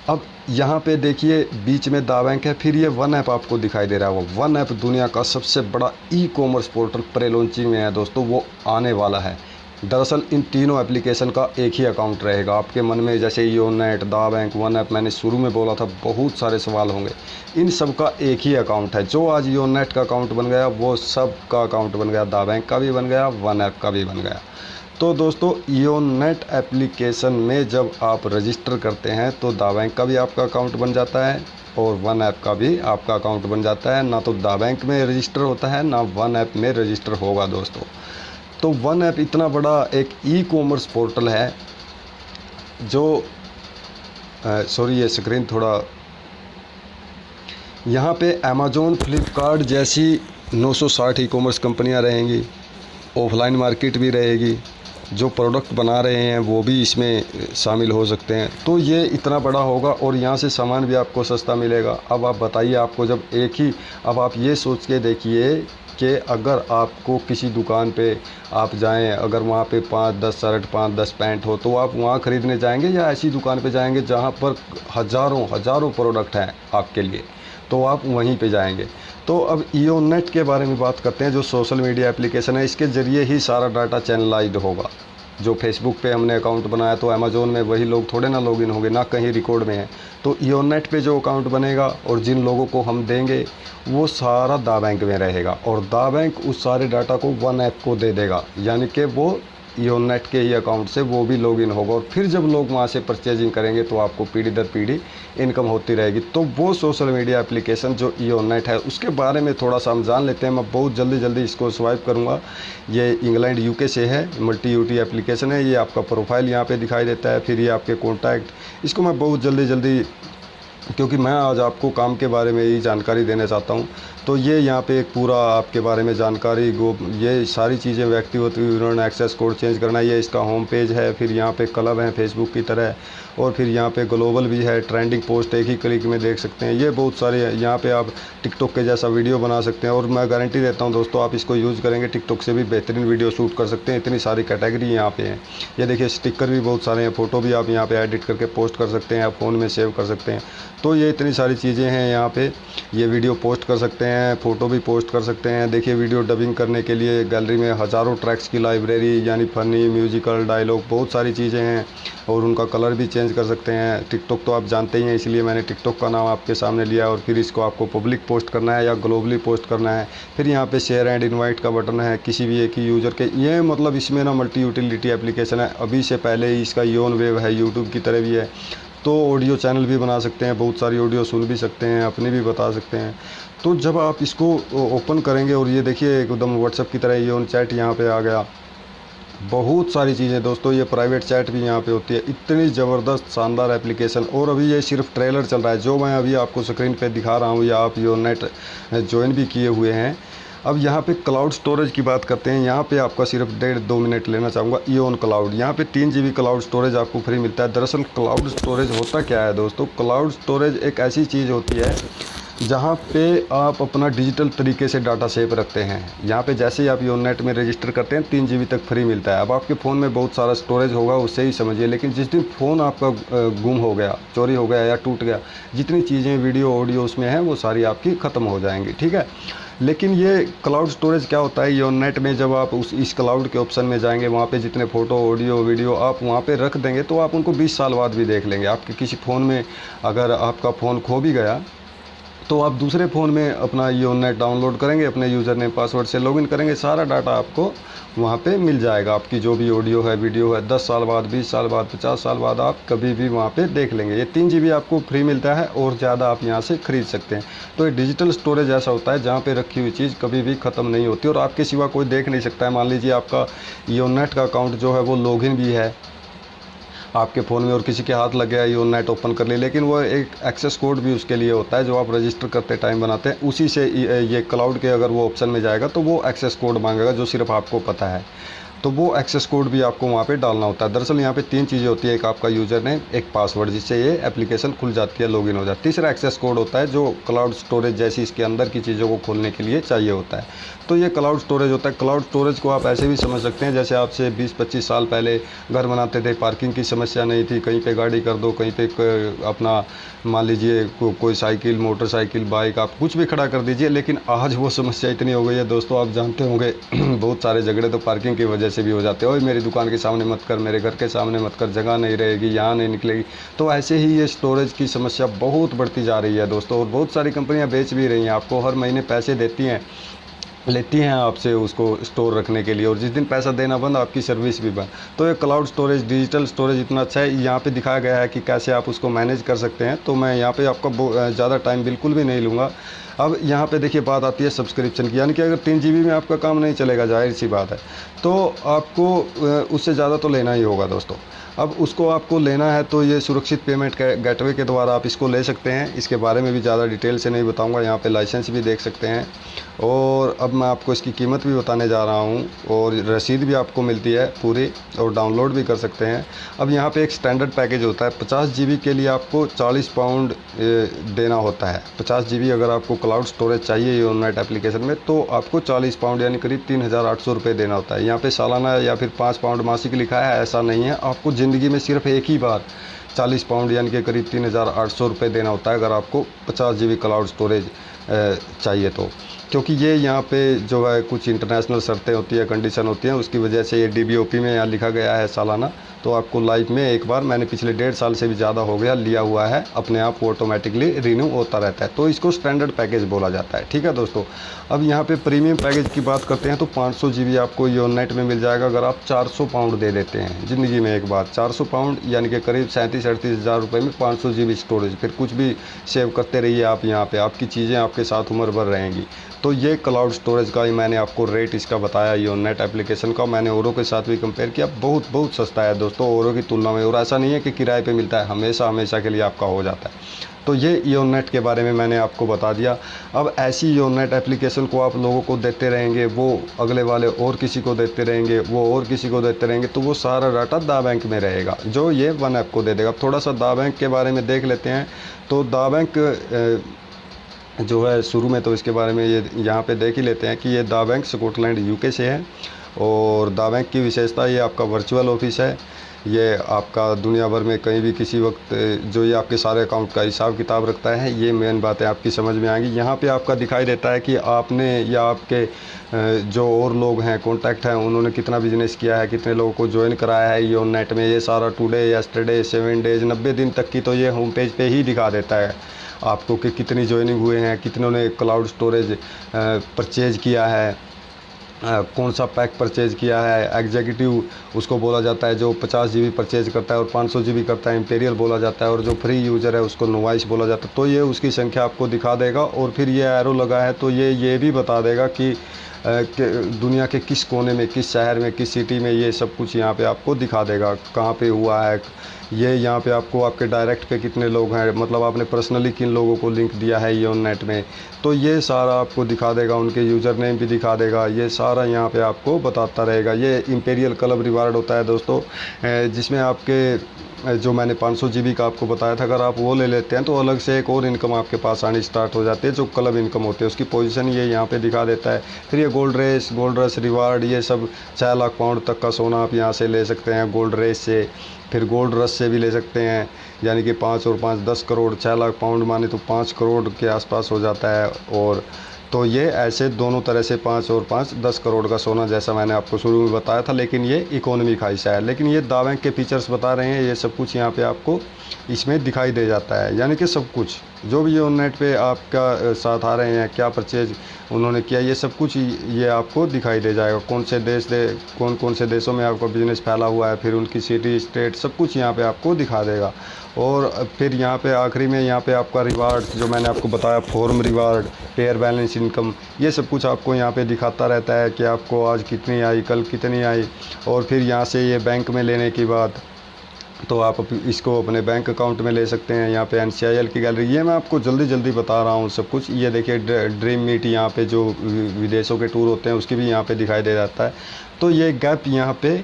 अब यहाँ पे देखिए बीच में दा बैंक है, फिर ये वन ऐप आपको दिखाई दे रहा है। वो वन ऐप दुनिया का सबसे बड़ा e commerce portal prelaunching में है दोस्तों, वो आने वाला है। दरअसल इन तीनों एप्लीकेशन का एक ही अकाउंट रहेगा। आपके मन में जैसे योनेट, दा बैंक, वन ऐप मैंने शुरू में बोला था, बहुत सारे सवाल होंगे। इन सब का एक ही अकाउंट है। जो आज योनेट का अकाउंट बन गया वो सब का अकाउंट बन गया, दा बैंक का भी बन गया, वन ऐप का भी बन गया। तो दोस्तों योनेट एप्लीकेशन में जब आप रजिस्टर करते हैं तो दा बैंक का भी आपका अकाउंट बन जाता है और वन ऐप का भी आपका अकाउंट बन जाता है। ना तो दा बैंक में रजिस्टर होता है, ना वन ऐप में रजिस्टर होगा दोस्तों। तो वन ऐप इतना बड़ा एक ई कॉमर्स पोर्टल है जो सॉरी ये स्क्रीन थोड़ा, यहाँ पे अमेज़ॉन, फ्लिपकार्ट जैसी 960 ई कॉमर्स कंपनियाँ रहेंगी, ऑफलाइन मार्केट भी रहेगी, जो प्रोडक्ट बना रहे हैं वो भी इसमें शामिल हो सकते हैं। तो ये इतना बड़ा होगा और यहाँ से सामान भी आपको सस्ता मिलेगा। अब आप बताइए, आपको जब एक ही, अब आप ये सोच के देखिए कि अगर आपको किसी दुकान पे आप जाएं, अगर वहाँ पे 5-10 शर्ट, 5-10 पैंट हो, तो आप वहाँ ख़रीदने जाएंगे या ऐसी दुकान पे जाएंगे जहाँ पर हज़ारों प्रोडक्ट हैं आपके लिए, तो आप वहीं पे जाएंगे। तो अब योनेट के बारे में बात करते हैं, जो सोशल मीडिया एप्लीकेशन है, इसके ज़रिए ही सारा डाटा चैनलाइज्ड होगा। जो फेसबुक पे हमने अकाउंट बनाया तो अमेज़ॉन में वही लोग थोड़े ना लॉगिन होंगे, ना कहीं रिकॉर्ड में है। तो योनेट पे जो अकाउंट बनेगा और जिन लोगों को हम देंगे वो सारा दा बैंक में रहेगा और दा बैंक उस सारे डाटा को वन ऐप को दे देगा, यानी कि वो योनेट के ही अकाउंट से वो भी लॉगिन होगा और फिर जब लोग वहाँ से परचेजिंग करेंगे तो आपको पीढ़ी दर पीढ़ी इनकम होती रहेगी। तो वो सोशल मीडिया एप्लीकेशन जो योनेट है उसके बारे में थोड़ा सा हम जान लेते हैं। मैं बहुत जल्दी इसको स्वाइप करूँगा। ये इंग्लैंड यूके से है, मल्टी यूटी एप्लीकेशन है। ये आपका प्रोफाइल यहाँ पे दिखाई देता है, फिर ये आपके कॉन्टैक्ट, इसको मैं बहुत जल्दी क्योंकि मैं आज आपको काम के बारे में ही जानकारी देना चाहता हूँ। तो ये यहाँ पे एक पूरा आपके बारे में जानकारी ये सारी चीज़ें, व्यक्तिगत विवरण, एक्सेस कोड चेंज करना, ये इसका होम पेज है। फिर यहाँ पे क्लब है फेसबुक की तरह और फिर यहाँ पे ग्लोबल भी है, ट्रेंडिंग पोस्ट एक ही क्लिक में देख सकते हैं। ये बहुत सारे, यहाँ पे आप टिकटॉक के जैसा वीडियो बना सकते हैं और मैं गारंटी देता हूँ दोस्तों, आप इसको यूज़ करेंगे टिकटॉक से भी बेहतरीन वीडियो शूट कर सकते हैं। इतनी सारी कैटेगरी यहाँ पे है। ये देखिए स्टिकर भी बहुत सारे हैं, फ़ोटो भी आप यहाँ पे एडिट करके पोस्ट कर सकते हैं, आप फ़ोन में सेव कर सकते हैं। तो ये इतनी सारी चीज़ें हैं यहाँ पे। ये वीडियो पोस्ट कर सकते हैं, फ़ोटो भी पोस्ट कर सकते हैं। देखिए वीडियो डबिंग करने के लिए गैलरी में हज़ारों ट्रैक्स की लाइब्रेरी, यानी फ़नी, म्यूजिकल, डायलॉग, बहुत सारी चीज़ें हैं और उनका कलर भी चेंज कर सकते हैं। टिकटॉक तो आप जानते ही हैं, इसलिए मैंने टिकटॉक का नाम आपके सामने लिया। और फिर इसको आपको पब्लिक पोस्ट करना है या ग्लोबली पोस्ट करना है। फिर यहाँ पे शेयर एंड इनवाइट का बटन है किसी भी एक ही यूज़र के। ये मतलब इसमें ना मल्टी यूटिलिटी एप्लीकेशन है। अभी से पहले ही इसका योन वेव है, यूट्यूब की तरह भी है। तो ऑडियो चैनल भी बना सकते हैं, बहुत सारी ऑडियो सुन भी सकते हैं, अपनी भी बता सकते हैं। तो जब आप इसको ओपन करेंगे और ये देखिए एकदम व्हाट्सएप की तरह योन चैट यहाँ पे आ गया। बहुत सारी चीज़ें दोस्तों, ये प्राइवेट चैट भी यहाँ पे होती है। इतनी ज़बरदस्त शानदार एप्लीकेशन। और अभी ये सिर्फ ट्रेलर चल रहा है, जो मैं अभी आपको स्क्रीन पे दिखा रहा हूँ, या आप योनेट ज्वाइन भी किए हुए हैं। अब यहाँ पे क्लाउड स्टोरेज की बात करते हैं। यहाँ पे आपका सिर्फ 1.5-2 मिनट लेना चाहूँगा। इओन क्लाउड, यहाँ पे 3 GB क्लाउड स्टोरेज आपको फ्री मिलता है। दरअसल क्लाउड स्टोरेज होता क्या है दोस्तों? क्लाउड स्टोरेज एक ऐसी चीज़ होती है जहाँ पे आप अपना डिजिटल तरीके से डाटा सेव रखते हैं। यहाँ पे जैसे ही आप योनेट में रजिस्टर करते हैं 3 GB तक फ्री मिलता है। अब आपके फ़ोन में बहुत सारा स्टोरेज होगा, उससे ही समझिए। लेकिन जिस दिन फ़ोन आपका गुम हो गया, चोरी हो गया या टूट गया, जितनी चीज़ें वीडियो ऑडियो उसमें हैं वो सारी आपकी ख़त्म हो जाएंगी, ठीक है। लेकिन ये क्लाउड स्टोरेज क्या होता है? योनेट में जब आप इस क्लाउड के ऑप्शन में जाएंगे, वहाँ पे जितने फ़ोटो, ऑडियो, वीडियो आप वहाँ पे रख देंगे तो आप उनको 20 साल बाद भी देख लेंगे। आपके किसी फ़ोन में अगर आपका फ़ोन खो भी गया तो आप दूसरे फ़ोन में अपना योनेट डाउनलोड करेंगे, अपने यूज़र नेम पासवर्ड से लॉगिन करेंगे, सारा डाटा आपको वहाँ पे मिल जाएगा। आपकी जो भी ऑडियो है, वीडियो है, 10 साल बाद, 20 साल बाद, 50 साल बाद आप कभी भी वहाँ पे देख लेंगे। ये 3 GB आपको फ्री मिलता है और ज़्यादा आप यहाँ से ख़रीद सकते हैं। तो ये डिजिटल स्टोरेज ऐसा होता है जहाँ पे रखी हुई चीज़ कभी भी ख़त्म नहीं होती और आपके सिवा कोई देख नहीं सकता है। मान लीजिए आपका योनेट का अकाउंट जो है वो लॉगिन भी है आपके फ़ोन में और किसी के हाथ लग गया, योनेट ओपन कर लिया, लेकिन वो एक एक्सेस कोड भी उसके लिए होता है जो आप रजिस्टर करते टाइम बनाते हैं। उसी से ये क्लाउड के अगर वो ऑप्शन में जाएगा तो वो एक्सेस कोड मांगेगा जो सिर्फ आपको पता है। तो वो एक्सेस कोड भी आपको वहाँ पे डालना होता है। दरअसल यहाँ पे 3 चीज़ें होती है, एक आपका यूज़र नेम, एक पासवर्ड, जिससे ये एप्लीकेशन खुल जाती है, लॉगिन हो जाती है। तीसरा एक्सेस कोड होता है जो क्लाउड स्टोरेज जैसी इसके अंदर की चीज़ों को खोलने के लिए चाहिए होता है। तो ये क्लाउड स्टोरेज होता है। क्लाउड स्टोरेज को आप ऐसे भी समझ सकते हैं जैसे आपसे 20-25 साल पहले घर बनाते थे, पार्किंग की समस्या नहीं थी, कहीं पे गाड़ी कर दो, कहीं पे अपना मान लीजिए कोई साइकिल, मोटरसाइकिल, बाइक, आप कुछ भी खड़ा कर दीजिए। लेकिन आज वो समस्या इतनी हो गई है दोस्तों, आप जानते होंगे बहुत सारे झगड़े तो पार्किंग की वजह वैसे भी हो जाते हैं, ओए मेरी दुकान के सामने मत कर, मेरे घर के सामने मत कर, जगह नहीं रहेगी, यहाँ नहीं निकलेगी। तो ऐसे ही ये स्टोरेज की समस्या बहुत बढ़ती जा रही है दोस्तों, और बहुत सारी कंपनियाँ बेच भी रही हैं, आपको हर महीने पैसे लेती हैं आपसे उसको स्टोर रखने के लिए, और जिस दिन पैसा देना बंद आपकी सर्विस भी बंद। तो ये क्लाउड स्टोरेज, डिजिटल स्टोरेज इतना अच्छा है, यहाँ पे दिखाया गया है कि कैसे आप उसको मैनेज कर सकते हैं। तो मैं यहाँ पे आपका ज़्यादा टाइम बिल्कुल भी नहीं लूँगा। अब यहाँ पे देखिए बात आती है सब्सक्रिप्शन की, यानी कि अगर 3 GB में आपका काम नहीं चलेगा, जाहिर सी बात है, तो आपको उससे ज़्यादा तो लेना ही होगा दोस्तों। अब उसको आपको लेना है तो ये सुरक्षित पेमेंट गेटवे के द्वारा आप इसको ले सकते हैं। इसके बारे में भी ज़्यादा डिटेल से नहीं बताऊंगा, यहाँ पे लाइसेंस भी देख सकते हैं, और अब मैं आपको इसकी कीमत भी बताने जा रहा हूँ, और रसीद भी आपको मिलती है पूरी, और डाउनलोड भी कर सकते हैं। अब यहाँ पे एक स्टैंडर्ड पैकेज होता है, 50 GB के लिए आपको 40 पाउंड देना होता है। 50 GB अगर आपको क्लाउड स्टोरेज चाहिए योननेट एप्लीकेशन में, तो आपको 40 पाउंड यानी करीब 3800 रुपये देना होता है। यहाँ पे सालाना या फिर 5 पाउंड मासिक लिखा है, ऐसा नहीं है। आपको ज़िंदगी में सिर्फ एक ही बार 40 पाउंड यानी कि करीब 3800 रुपये देना होता है, अगर आपको 50 GB क्लाउड स्टोरेज चाहिए तो। क्योंकि ये यहाँ पे जो है कुछ इंटरनेशनल शर्तें होती है, कंडीशन होती हैं, उसकी वजह से ये DBOP में यहाँ लिखा गया है सालाना। तो आपको लाइफ में एक बार, मैंने पिछले 1.5 साल से भी ज़्यादा हो गया लिया हुआ है, अपने आप वो ऑटोमेटिकली रिन्यू होता रहता है। तो इसको स्टैंडर्ड पैकेज बोला जाता है, ठीक है दोस्तों। अब यहाँ पे प्रीमियम पैकेज की बात करते हैं तो 500 GB आपको योननेट में मिल जाएगा, अगर आप 400 पाउंड दे देते हैं ज़िंदगी में एक बार। 400 पाउंड यानी कि करीब 37-38 हज़ार रुपये में 500 GB स्टोरेज, फिर कुछ भी सेव करते रहिए आप यहाँ पे, आपकी चीज़ें आपके साथ उम्र भर रहेंगी। तो ये क्लाउड स्टोरेज का ही मैंने आपको रेट इसका बताया योननेट एप्लीकेशन का। मैंने औरों के साथ भी कंपेयर किया, बहुत सस्ता है दोस्तों औरों की तुलना में, और ऐसा नहीं है कि किराए पे मिलता है, हमेशा के लिए आपका हो जाता है। तो ये योननेट के बारे में मैंने आपको बता दिया। अब ऐसी योननेट एप्लीकेशन को आप लोगों को देते रहेंगे, वो अगले वाले और किसी को देते रहेंगे, वो और किसी को देते रहेंगे, तो वो सारा डाटा दा बैंक में रहेगा, जो ये वन ऐप को दे देगा। थोड़ा सा दा बैंक के बारे में देख लेते हैं। तो दा बैंक जो है, शुरू में तो इसके बारे में ये यहाँ पे देख ही लेते हैं कि ये दा बैंक स्कॉटलैंड UK से है, और दा बैंक की विशेषता ये आपका वर्चुअल ऑफिस है। ये आपका दुनिया भर में कहीं भी किसी वक्त जो ये आपके सारे अकाउंट का हिसाब किताब रखता है, ये मेन बातें आपकी समझ में आएंगी। यहाँ पे आपका दिखाई देता है कि आपने या आपके जो और लोग हैं, कॉन्टैक्ट हैं, उन्होंने कितना बिजनेस किया है, कितने लोगों को ज्वाइन कराया है योननेट में। ये सारा टुडे, यस्टरडे, 7 डेज़, 90 दिन तक की तो ये होम पेज पे ही दिखा देता है आपको कि कितनी ज्वाइनिंग हुए हैं, कितनों ने क्लाउड स्टोरेज परचेज़ किया है, कौन सा पैक परचेज़ किया है। एग्जीक्यूटिव उसको बोला जाता है जो 50 GB परचेज़ करता है, और 500 GB करता है इंपीरियल बोला जाता है, और जो फ्री यूज़र है उसको नोवाइस बोला जाता है। तो ये उसकी संख्या आपको दिखा देगा, और फिर ये एरो लगा है तो ये भी बता देगा कि दुनिया के किस कोने में, किस शहर में, किस सिटी में, ये सब कुछ यहाँ पे आपको दिखा देगा कहाँ पे हुआ है। ये यहाँ पे आपको आपके डायरेक्ट पे कितने लोग हैं, मतलब आपने पर्सनली किन लोगों को लिंक दिया है योननेट में, तो ये सारा आपको दिखा देगा। उनके यूज़र नेम भी दिखा देगा, ये सारा यहाँ पे आपको बताता रहेगा। ये इंपीरियल क्लब रिवार्ड होता है दोस्तों, जिसमें आपके जो मैंने 500 GB का आपको बताया था, अगर आप वो ले लेते हैं तो अलग से एक और इनकम आपके पास आनी स्टार्ट हो जाती है, जो क्लब इनकम होती है। उसकी पोजीशन ये यहाँ पे दिखा देता है। फिर ये गोल्ड रश रिवार्ड, ये सब 6 लाख पाउंड तक का सोना आप यहाँ से ले सकते हैं गोल्ड रेस से, फिर गोल्ड रश से भी ले सकते हैं, यानी कि 5 और 5 10 करोड़, 6 लाख पाउंड माने तो 5 करोड़ के आसपास हो जाता है। और तो ये ऐसे दोनों तरह से 5 और 5 10 करोड़ का सोना, जैसा मैंने आपको शुरू में बताया था, लेकिन ये इकोनॉमी का हिस्सा है। लेकिन ये दा बैंक के फीचर्स बता रहे हैं, ये सब कुछ यहाँ पे आपको इसमें दिखाई दे जाता है। यानी कि सब कुछ जो भी योननेट पे आपका साथ आ रहे हैं, क्या परचेज उन्होंने किया, ये सब कुछ ये आपको दिखाई दे जाएगा। कौन से देशों में आपका बिज़नेस फैला हुआ है, फिर उनकी सिटी, स्टेट, सब कुछ यहाँ पे आपको दिखा देगा। और फिर यहाँ पे आखिरी में यहाँ पे आपका रिवार्ड, जो मैंने आपको बताया, form reward, pair balance income, ये सब कुछ आपको यहाँ पे दिखाता रहता है कि आपको आज कितनी आई, कल कितनी आई। और फिर यहाँ से ये बैंक में लेने की बात, तो आप इसको अपने बैंक अकाउंट में ले सकते हैं। यहाँ पे NCIL की गैलरी, ये मैं आपको जल्दी बता रहा हूँ सब कुछ। ये देखिए ड्रीम मीट, यहाँ पे जो विदेशों के टूर होते हैं उसकी भी यहाँ पे दिखाई दे जाता है। तो ये गैप यहाँ पे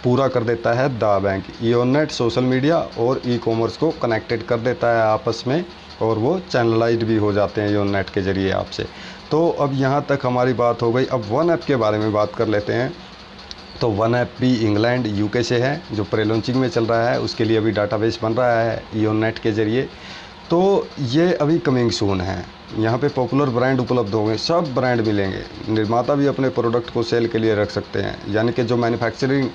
पूरा कर देता है दा बैंक। योननेट सोशल मीडिया और ई-कॉमर्स को कनेक्टेड कर देता है आपस में, और वो चैनलाइज्ड भी हो जाते हैं योननेट के ज़रिए आपसे। तो अब यहाँ तक हमारी बात हो गई। अब वन ऐप के बारे में बात कर लेते हैं। तो वन ऐप भी इंग्लैंड UK से है, जो प्री लॉन्चिंग में चल रहा है, उसके लिए अभी डाटाबेस बन रहा है योननेट के ज़रिए। तो ये अभी कमिंग सून है। यहाँ पे पॉपुलर ब्रांड उपलब्ध होंगे, सब ब्रांड मिलेंगे। निर्माता भी अपने प्रोडक्ट को सेल के लिए रख सकते हैं, यानी कि जो मैन्युफैक्चरिंग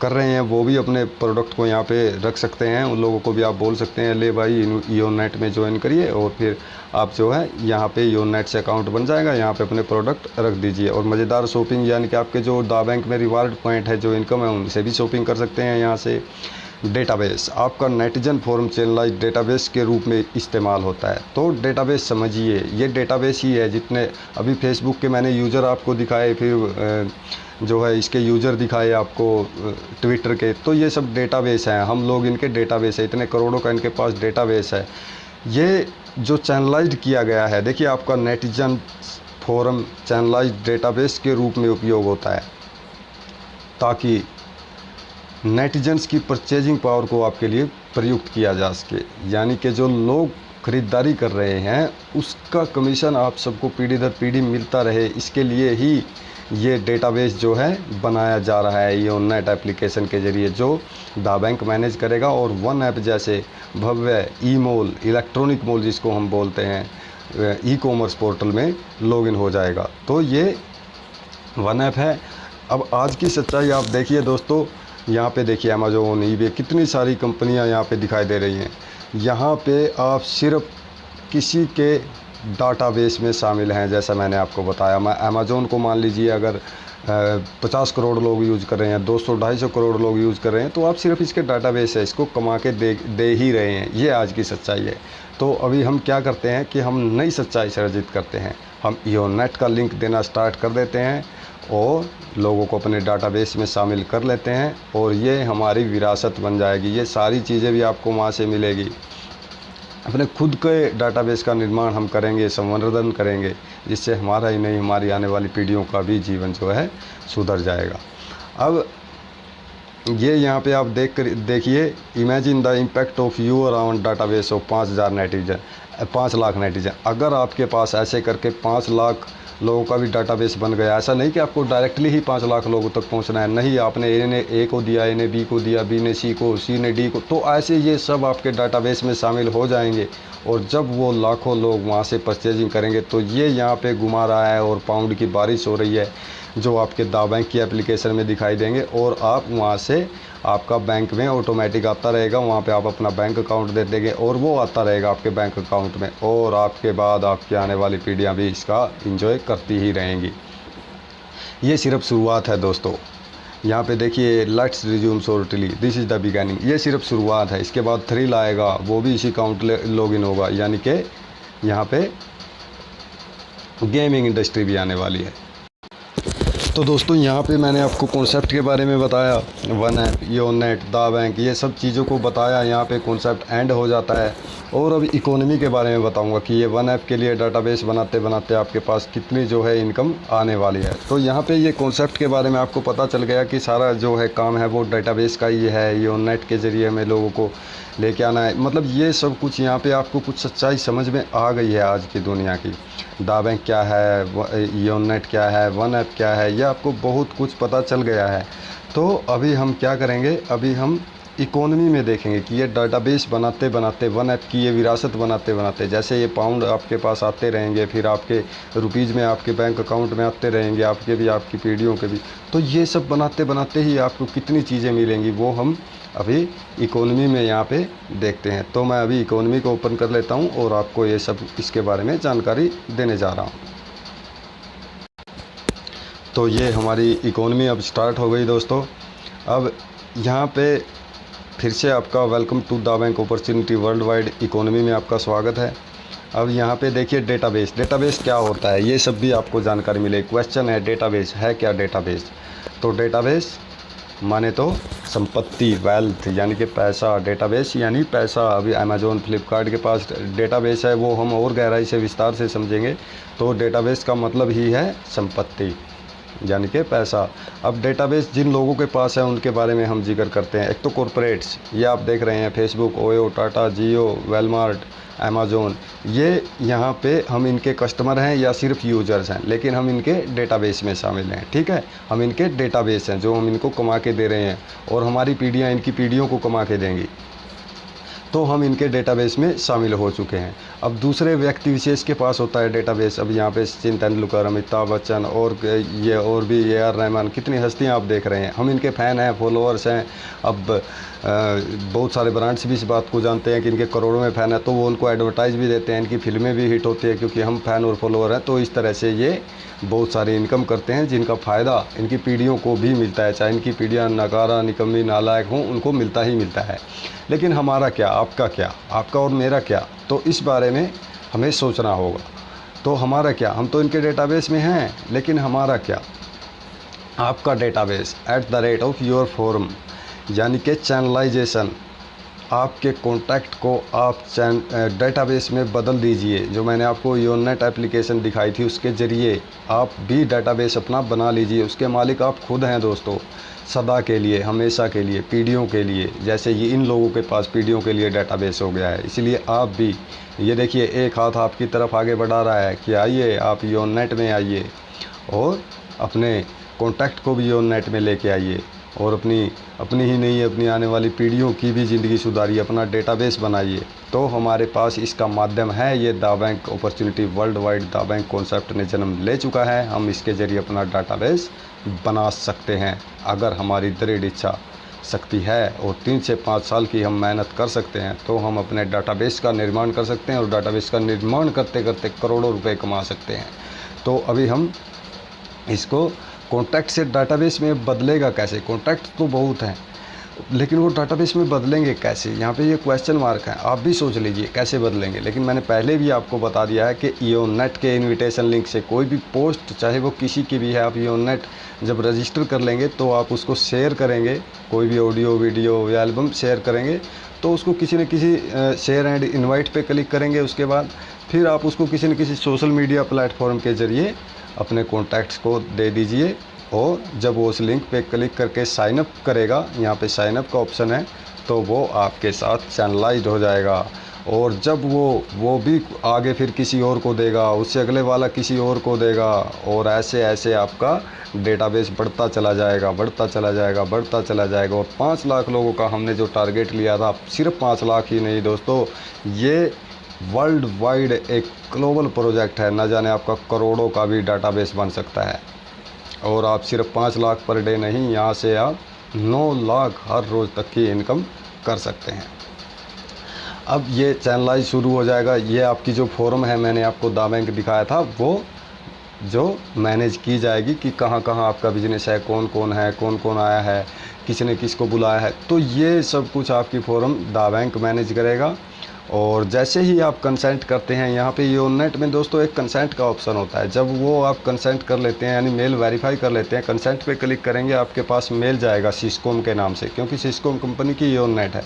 कर रहे हैं वो भी अपने प्रोडक्ट को यहाँ पे रख सकते हैं। उन लोगों को भी आप बोल सकते हैं ले भाई ईओनेट में ज्वाइन करिए, और फिर आप जो है यहाँ पे ईओनेट से अकाउंट बन जाएगा, यहाँ पे अपने प्रोडक्ट रख दीजिए। और मज़ेदार शॉपिंग, यानी कि आपके जो दा बैंक में रिवार्ड पॉइंट है, जो इनकम है, उनसे भी शॉपिंग कर सकते हैं यहाँ से। डेटाबेस आपका नेटिजन फॉर्म चैनलाइज डेटाबेस के रूप में इस्तेमाल होता है। तो डेटाबेस समझिए, ये डेटाबेस ही है। जितने अभी फेसबुक के मैंने यूज़र आपको दिखाए, फिर जो है इसके यूज़र दिखाए आपको ट्विटर के, तो ये सब डेटाबेस हैं। हम लोग इनके डेटाबेस है, इतने करोड़ों का इनके पास डेटाबेस है। ये जो चैनलाइज्ड किया गया है, देखिए आपका नेटिजन फोरम चैनलाइज्ड डेटाबेस के रूप में उपयोग होता है, ताकि नेटिजन्स की परचेजिंग पावर को आपके लिए प्रयुक्त किया जा सके। यानी कि जो लोग ख़रीदारी कर रहे हैं उसका कमीशन आप सबको पीढ़ी दर पीढ़ी मिलता रहे, इसके लिए ही ये डेटाबेस जो है बनाया जा रहा है ईओनेट एप्लीकेशन के ज़रिए, जो दा बैंक मैनेज करेगा। और वन ऐप जैसे भव्य ई मॉल, इलेक्ट्रॉनिक मॉल जिसको हम बोलते हैं, ई कॉमर्स पोर्टल में लॉगिन हो जाएगा। तो ये वन ऐप है। अब आज की सच्चाई आप देखिए दोस्तों, यहाँ पे देखिए अमेज़ॉन, ईबे, कितनी सारी कंपनियाँ यहाँ पे दिखाई दे रही हैं। यहाँ पे आप सिर्फ किसी के डाटाबेस में शामिल हैं। जैसा मैंने आपको बताया, मैं अमेज़ॉन को मान लीजिए अगर 50 करोड़ लोग यूज़ कर रहे हैं, 200-250 करोड़ लोग यूज़ कर रहे हैं, तो आप सिर्फ इसके डाटाबेस है, इसको कमा के दे ही रहे हैं। ये आज की सच्चाई है। तो अभी हम क्या करते हैं कि हम नई सच्चाई सर्जित करते हैं। हम ईओनेट का लिंक देना स्टार्ट कर देते हैं और लोगों को अपने डाटाबेस में शामिल कर लेते हैं, और ये हमारी विरासत बन जाएगी। ये सारी चीज़ें भी आपको वहाँ से मिलेगी। अपने खुद के डाटाबेस का निर्माण हम करेंगे, संवर्धन करेंगे, जिससे हमारा ही नहीं हमारी आने वाली पीढ़ियों का भी जीवन जो है सुधर जाएगा। अब ये यहाँ पे आप देखिए, imagine the impact of you're on database of 5,000 netizen, 5 lakh netizen. अगर आपके पास ऐसे करके 5 लाख लोगों का भी डाटाबेस बन गया, ऐसा नहीं कि आपको डायरेक्टली ही 5 लाख लोगों तक पहुंचना है, नहीं, आपने ए ने ए को दिया, ए ने बी को दिया, बी ने सी को, सी ने डी को, तो ऐसे ये सब आपके डाटाबेस में शामिल हो जाएंगे। और जब वो लाखों लोग वहाँ से परचेजिंग करेंगे, तो ये यहाँ पे घुमा रहा है और पाउंड की बारिश हो रही है, जो आपके दा बैंक की एप्लीकेशन में दिखाई देंगे। और आप वहाँ से आपका बैंक में ऑटोमेटिक आता रहेगा, वहाँ पे आप अपना बैंक अकाउंट दे देंगे और वो आता रहेगा आपके बैंक अकाउंट में, और आपके बाद आपकी आने वाली पीढ़ियाँ भी इसका एंजॉय करती ही रहेंगी। ये सिर्फ शुरुआत है दोस्तों। यहाँ पे देखिए, let's resume shortly, this is the beginning. ये सिर्फ शुरुआत है, इसके बाद 3 आएगा, वो भी इसी अकाउंट लॉगिन होगा। यानी कि यहाँ पे गेमिंग इंडस्ट्री भी आने वाली है। तो दोस्तों, यहाँ पे मैंने आपको कॉन्सेप्ट के बारे में बताया, वन ऐप, ईओनेट, दा बैंक, ये सब चीज़ों को बताया। यहाँ पे कॉन्सेप्ट एंड हो जाता है। और अब इकोनॉमी के बारे में बताऊंगा कि ये वन ऐप के लिए डाटाबेस बनाते बनाते आपके पास कितनी जो है इनकम आने वाली है। तो यहाँ पे ये कॉन्सेप्ट के बारे में आपको पता चल गया कि सारा जो है काम है वो डाटाबेस का ही है, ईओनेट के ज़रिए में लोगों को लेके आना है। मतलब ये सब कुछ यहाँ पे आपको कुछ सच्चाई समझ में आ गई है आज की दुनिया की। दा बैंक क्या है, ईओनेट क्या है, वन ऐप क्या है, ये आपको बहुत कुछ पता चल गया है। तो अभी हम क्या करेंगे, अभी हम इकोनॉमी में देखेंगे कि ये डाटाबेस बनाते बनाते, वन ऐप की ये विरासत बनाते बनाते, जैसे ये पाउंड आपके पास आते रहेंगे, फिर आपके रुपीज़ में आपके बैंक अकाउंट में आते रहेंगे, आपके भी, आपकी पीढ़ियों के भी। तो ये सब बनाते बनाते ही आपको कितनी चीज़ें मिलेंगी, वो हम अभी इकोनॉमी में यहाँ पे देखते हैं। तो मैं अभी इकोनॉमी को ओपन कर लेता हूँ और आपको ये सब इसके बारे में जानकारी देने जा रहा हूँ। तो ये हमारी इकोनॉमी अब स्टार्ट हो गई दोस्तों। अब यहाँ पे फिर से आपका वेलकम टू दा bank opportunity world wide economy में आपका स्वागत है। अब यहाँ पे देखिए, डेटाबेस, डेटाबेस क्या होता है ये सब भी आपको जानकारी मिले। क्वेश्चन है, डेटाबेस है क्या? डेटाबेस, तो डेटाबेस माने तो संपत्ति, वेल्थ, यानी कि पैसा। डेटाबेस यानी पैसा। अभी अमेज़ॉन, फ्लिपकार्ट के पास डेटाबेस है, वो हम और गहराई से विस्तार से समझेंगे। तो डेटाबेस का मतलब ही है संपत्ति, यानी कि पैसा। अब डेटाबेस जिन लोगों के पास है उनके बारे में हम जिक्र करते हैं। एक तो कॉरपोरेट्स, ये आप देख रहे हैं, फेसबुक, ओयो, टाटा, जियो, वेलमार्ट, अमेज़ॉन, ये यहाँ पे हम इनके कस्टमर हैं या सिर्फ यूजर्स हैं, लेकिन हम इनके डेटाबेस में शामिल हैं। ठीक है, हम इनके डेटाबेस हैं जो हम इनको कमा के दे रहे हैं, और हमारी पीढ़ियाँ इनकी पीढ़ियों को कमा के देंगी। तो हम इनके डेटाबेस में शामिल हो चुके हैं। अब दूसरे व्यक्ति विशेष के पास होता है डेटाबेस। अब यहाँ पे सचिन तेंदुलकर, अमिताभ बच्चन और ये और भी AR रहमान, कितनी हस्तियाँ आप देख रहे हैं, हम इनके फ़ैन हैं, फॉलोअर्स हैं। अब बहुत सारे ब्रांड्स भी इस बात को जानते हैं कि इनके करोड़ों में फ़ैन है, तो वो उनको एडवर्टाइज़ भी देते हैं, इनकी फिल्में भी हिट होती है क्योंकि हम फ़ैन और फॉलोअर हैं। तो इस तरह से ये बहुत सारी इनकम करते हैं जिनका फ़ायदा इनकी पीढ़ियों को भी मिलता है, चाहे इनकी पीढ़ियाँ नकारा, निकम्मी, नालायक हों, उनको मिलता ही मिलता है। लेकिन हमारा क्या, आपका क्या, आपका और मेरा क्या, तो इस बारे में हमें सोचना होगा। तो हमारा क्या, हम तो इनके डेटाबेस में हैं, लेकिन हमारा क्या, आपका डेटाबेस @योर फोरम, यानी कि चैनलाइजेशन, आपके कॉन्टैक्ट को आप डेटाबेस में बदल दीजिए। जो मैंने आपको योनेट एप्लीकेशन दिखाई थी उसके ज़रिए आप भी डेटाबेस अपना बना लीजिए। उसके मालिक आप खुद हैं दोस्तों, सदा के लिए, हमेशा के लिए, पीढ़ियों के लिए। जैसे ये इन लोगों के पास पीढ़ियों के लिए डेटाबेस हो गया है, इसलिए आप भी, ये देखिए एक हाथ आपकी तरफ आगे बढ़ा रहा है कि आइए आप योनेट में आइए और अपने कॉन्टैक्ट को भी योनेट में लेके आइए और अपनी ही नहीं, अपनी आने वाली पीढ़ियों की भी ज़िंदगी सुधारिए, अपना डेटाबेस बनाइए। तो हमारे पास इसका माध्यम है, ये दा बैंक अपॉर्चुनिटी वर्ल्ड वाइड दा बैंक कॉन्सेप्ट ने जन्म ले चुका है। हम इसके ज़रिए अपना डेटाबेस बना सकते हैं अगर हमारी दृढ़ इच्छा शक्ति है और 3 से 5 साल की हम मेहनत कर सकते हैं, तो हम अपने डेटाबेस का निर्माण कर सकते हैं और डेटाबेस का निर्माण करते करते करोड़ों रुपए कमा सकते हैं। तो अभी हम इसको कॉन्टैक्ट से डेटाबेस में बदलेगा कैसे, कॉन्टैक्ट तो बहुत हैं लेकिन वो डेटाबेस में बदलेंगे कैसे, यहाँ पे ये क्वेश्चन मार्क है। आप भी सोच लीजिए कैसे बदलेंगे। लेकिन मैंने पहले भी आपको बता दिया है कि योनेट के इनविटेशन लिंक से कोई भी पोस्ट, चाहे वो किसी की भी है, आप योनेट जब रजिस्टर कर लेंगे तो आप उसको शेयर करेंगे, कोई भी ऑडियो, वीडियो या एल्बम शेयर करेंगे तो उसको किसी न किसी शेयर एंड इनवाइट पे क्लिक करेंगे। उसके बाद फिर आप उसको किसी न किसी सोशल मीडिया प्लेटफॉर्म के ज़रिए अपने कॉन्टैक्ट्स को दे दीजिए और जब वो उस लिंक पे क्लिक करके साइन अप करेगा, यहाँ पे साइन अप का ऑप्शन है, तो वो आपके साथ चैनलाइज्ड हो जाएगा। और जब वो भी आगे फिर किसी और को देगा, उससे अगले वाला किसी और को देगा और ऐसे ऐसे आपका डेटाबेस बढ़ता चला जाएगा, बढ़ता चला जाएगा, बढ़ता चला जाएगा। और 5 लाख लोगों का हमने जो टारगेट लिया था, सिर्फ 5 लाख ही नहीं दोस्तों, ये वर्ल्ड वाइड एक ग्लोबल प्रोजेक्ट है। न जाने आपका करोड़ों का भी डेटाबेस बन सकता है और आप सिर्फ 5 लाख पर डे नहीं, यहाँ से आप 9 लाख हर रोज़ तक की इनकम कर सकते हैं। अब ये चैनलाइज शुरू हो जाएगा। ये आपकी जो फोरम है, मैंने आपको दा बैंक दिखाया था, वो जो मैनेज की जाएगी कि कहाँ कहाँ आपका बिजनेस है, कौन कौन है, कौन कौन आया है, किसी ने किसको बुलाया है, तो ये सब कुछ आपकी फोरम दा बैंक मैनेज करेगा। और जैसे ही आप कंसेंट करते हैं, यहाँ पे योनेट में दोस्तों एक कंसेंट का ऑप्शन होता है। जब वो आप कंसेंट कर लेते हैं, यानी मेल वेरीफाई कर लेते हैं, कंसेंट पे क्लिक करेंगे, आपके पास मेल जाएगा सिस्कॉम के नाम से, क्योंकि सिस्कॉम कंपनी की योनेट है।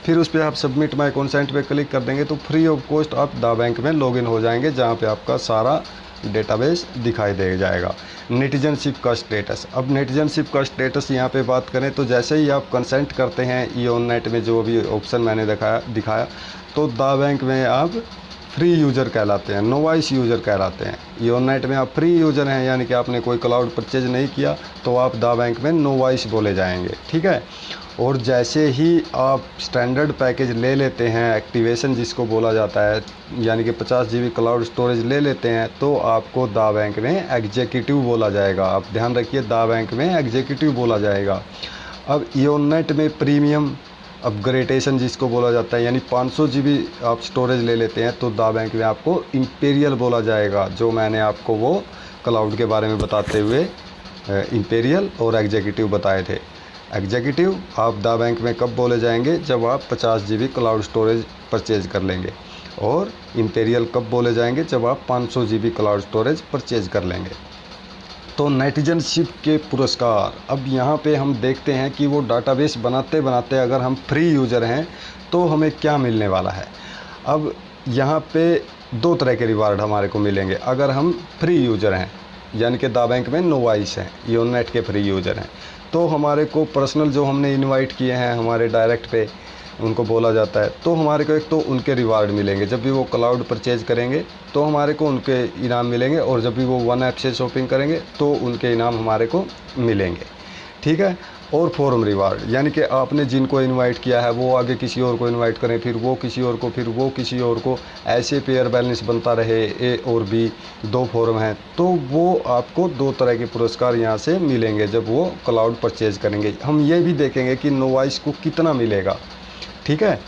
फिर उस पर आप सबमिट माई कंसेंट पे क्लिक कर देंगे तो फ्री ऑफ कॉस्ट आप दा बैंक में लॉगिन हो जाएंगे, जहाँ पे आपका सारा डेटाबेस दिखाई दे जाएगा। नेटिजनशिप का स्टेटस, अब नेटिजनशिप का स्टेटस यहाँ पे बात करें तो जैसे ही आप कंसेंट करते हैं योनेट में, जो भी ऑप्शन मैंने दिखाया, तो दा बैंक में आप फ्री यूज़र कहलाते हैं, नोवाइस यूज़र कहलाते हैं। योनेट में आप फ्री यूज़र हैं, यानी कि आपने कोई क्लाउड परचेज नहीं किया, तो आप दा बैंक में नोवाइस बोले जाएंगे, ठीक है। और जैसे ही आप स्टैंडर्ड पैकेज ले लेते हैं, एक्टिवेशन जिसको बोला जाता है, यानी कि 50 GB क्लाउड स्टोरेज ले लेते हैं, तो आपको दा बैंक में एग्जीक्यूटिव बोला जाएगा। आप ध्यान रखिए, दा बैंक में एग्जीक्यूटिव बोला जाएगा। अब योनेट में प्रीमियम अपग्रेडेशन जिसको बोला जाता है, यानी 500 GB आप स्टोरेज ले लेते हैं, तो दा बैंक में आपको इंपीरियल बोला जाएगा। जो मैंने आपको वो क्लाउड के बारे में बताते हुए इंपीरियल और एग्जीक्यूटिव बताए थे। एग्जीक्यूटिव आप दा बैंक में कब बोले जाएंगे, जब आप 50 GB क्लाउड स्टोरेज परचेज कर लेंगे। और इंपीरियल कब बोले जाएंगे, जब आप 500 GB क्लाउड स्टोरेज परचेज कर लेंगे। तो नेटिजनशिप के पुरस्कार, अब यहाँ पे हम देखते हैं कि वो डाटाबेस बनाते बनाते अगर हम फ्री यूज़र हैं तो हमें क्या मिलने वाला है। अब यहाँ पे 2 तरह के रिवार्ड हमारे को मिलेंगे अगर हम फ्री यूज़र हैं, यानी कि दा बैंक में नोवाइस हैं, योनेट के फ्री यूज़र हैं। तो हमारे को पर्सनल जो हमने इनवाइट किए हैं हमारे डायरेक्ट पे, उनको बोला जाता है, तो हमारे को एक तो उनके रिवार्ड मिलेंगे। जब भी वो क्लाउड परचेज करेंगे तो हमारे को उनके इनाम मिलेंगे, और जब भी वो वन ऐप से शॉपिंग करेंगे तो उनके इनाम हमारे को मिलेंगे, ठीक है। और फोरम रिवार्ड, यानी कि आपने जिनको इनवाइट किया है वो आगे किसी और को इनवाइट करें, फिर वो किसी और को, फिर वो किसी और को, ऐसे पेयर बैलेंस बनता रहे। ए और बी 2 फोरम हैं, तो वो आपको 2 तरह के पुरस्कार यहाँ से मिलेंगे जब वो क्लाउड परचेज करेंगे। हम ये भी देखेंगे कि नोवाइस को कितना मिलेगा, ठीक है,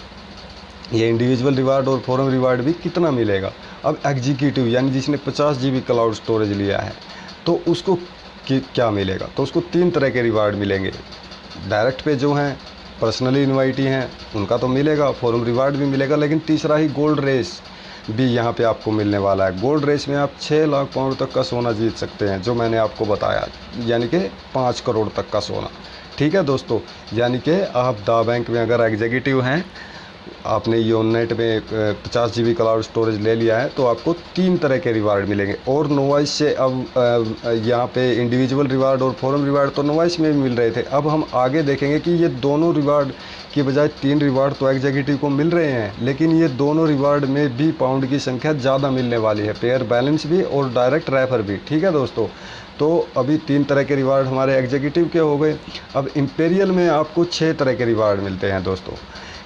ये इंडिविजुअल रिवार्ड और फोरम रिवार्ड भी कितना मिलेगा। अब एग्जीक्यूटिव यानी जिसने 50 GB क्लाउड स्टोरेज लिया है तो उसको क्या मिलेगा, तो उसको 3 तरह के रिवार्ड मिलेंगे। डायरेक्ट पे जो हैं, पर्सनली इनवाइटी हैं, उनका तो मिलेगा, फोरम रिवार्ड भी मिलेगा, लेकिन तीसरा ही गोल्ड रेस भी यहाँ पे आपको मिलने वाला है। गोल्ड रेस में आप 6 लाख पाउंड तक का सोना जीत सकते हैं, जो मैंने आपको बताया, यानी कि 5 करोड़ तक का सोना, ठीक है दोस्तों। यानी कि आप दा बैंक में अगर एग्जीक्यूटिव हैं, आपने योनेट में 50 GB क्लाउड स्टोरेज ले लिया है, तो आपको 3 तरह के रिवार्ड मिलेंगे। और नोवाइस से अब यहाँ पे इंडिविजुअल रिवार्ड और फोरम रिवार्ड तो नोवाइस में भी मिल रहे थे, अब हम आगे देखेंगे कि ये दोनों रिवार्ड की बजाय 3 रिवार्ड तो एग्जीक्यूटिव को मिल रहे हैं, लेकिन ये दोनों रिवार्ड में भी पाउंड की संख्या ज़्यादा मिलने वाली है, पेयर बैलेंस भी और डायरेक्ट रेफर भी, ठीक है दोस्तों। तो अभी 3 तरह के रिवार्ड हमारे एग्जीक्यूटिव के हो गए। अब इंपीरियल में आपको 6 तरह के रिवार्ड मिलते हैं दोस्तों।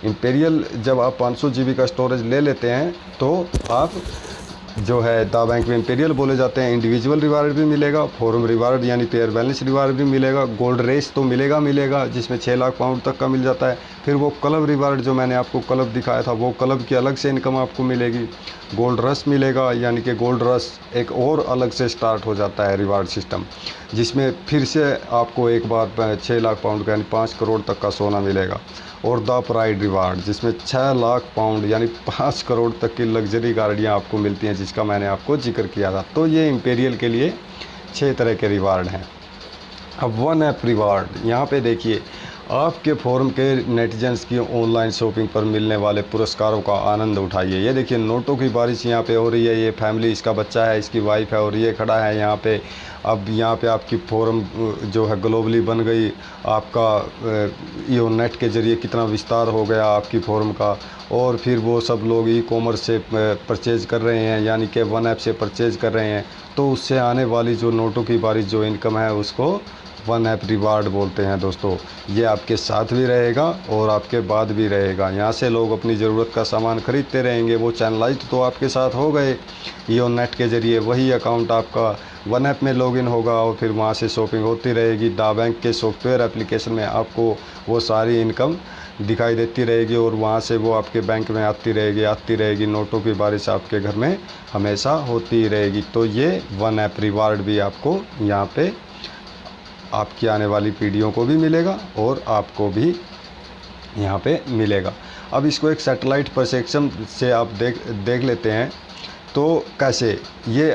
इंपीरियल जब आप 500 GB का स्टोरेज ले लेते हैं तो आप जो है दा बैंक में इंपीरियल बोले जाते हैं, इंडिविजुअल रिवार्ड भी मिलेगा, फोरम रिवार्ड यानी पेयर बैलेंस रिवार्ड भी मिलेगा, गोल्ड रेस तो मिलेगा जिसमें 6 लाख पाउंड तक का मिल जाता है। फिर वो क्लब रिवार्ड जो मैंने आपको क्लब दिखाया था, वो क्लब की अलग से इनकम आपको मिलेगी। गोल्ड रश मिलेगा, यानी कि गोल्ड रश एक और अलग से स्टार्ट हो जाता है रिवार्ड सिस्टम, जिसमें फिर से आपको एक बार 6 लाख पाउंड का यानी 5 करोड़ तक का सोना मिलेगा। और द प्राइड रिवार्ड जिसमें 6 लाख पाउंड यानी 5 करोड़ तक की लग्जरी गाड़ियाँ आपको मिलती हैं, जिसका मैंने आपको जिक्र किया था। तो ये इंपीरियल के लिए 6 तरह के रिवार्ड हैं। अब वन ऐप रिवार्ड, यहाँ पे देखिए, आपके फोरम के नेटिजन्स की ऑनलाइन शॉपिंग पर मिलने वाले पुरस्कारों का आनंद उठाइए। ये देखिए नोटों की बारिश यहाँ पे हो रही है, ये फैमिली, इसका बच्चा है, इसकी वाइफ है और ये खड़ा है यहाँ पे। अब यहाँ पे आपकी फोरम जो है ग्लोबली बन गई, आपका योनेट के ज़रिए कितना विस्तार हो गया आपकी फोरम का। और फिर वो सब लोग ई कॉमर्स से परचेज कर रहे हैं, यानी कि वन ऐप से परचेज कर रहे हैं, तो उससे आने वाली जो नोटों की बारिश जो इनकम है उसको वन ऐप रिवार्ड बोलते हैं दोस्तों। ये आपके साथ भी रहेगा और आपके बाद भी रहेगा। यहाँ से लोग अपनी ज़रूरत का सामान खरीदते रहेंगे। वो चैनलाइज तो आपके साथ हो गए योनेट के ज़रिए, वही अकाउंट आपका वन ऐप में लॉगिन होगा और फिर वहाँ से शॉपिंग होती रहेगी। दा बैंक के सॉफ्टवेयर एप्लीकेशन में आपको वो सारी इनकम दिखाई देती रहेगी और वहाँ से वो आपके बैंक में आती रहेगी। नोटों की बारिश आपके घर में हमेशा होती रहेगी। तो ये वन ऐप रिवार्ड भी आपको यहाँ पे आपकी आने वाली पीढ़ियों को भी मिलेगा और आपको भी यहाँ पे मिलेगा। अब इसको एक सैटेलाइट परसेप्शन से आप देख लेते हैं। तो कैसे, ये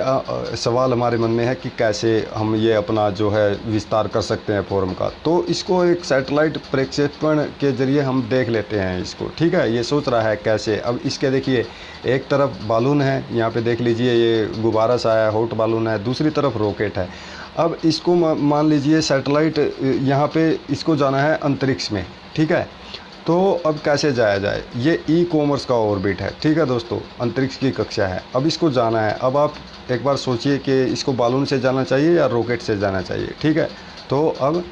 सवाल हमारे मन में है कि कैसे हम ये अपना जो है विस्तार कर सकते हैं फोरम का। तो इसको एक सैटेलाइट प्रक्षेपण के ज़रिए हम देख लेते हैं इसको, ठीक है। ये सोच रहा है कैसे। अब इसके देखिए, एक तरफ बालून है, यहाँ पे देख लीजिए ये गुब्बारा सा है, हॉट बालून है, दूसरी तरफ रॉकेट है। अब इसको मान लीजिए सैटेलाइट यहाँ पे इसको जाना है अंतरिक्ष में, ठीक है। तो अब कैसे जाया जाए, ये ई कॉमर्स का ऑर्बिट है, ठीक है दोस्तों, अंतरिक्ष की कक्षा है। अब इसको जाना है। अब आप एक बार सोचिए कि इसको बालून से जाना चाहिए या रॉकेट से जाना चाहिए, ठीक है। तो अब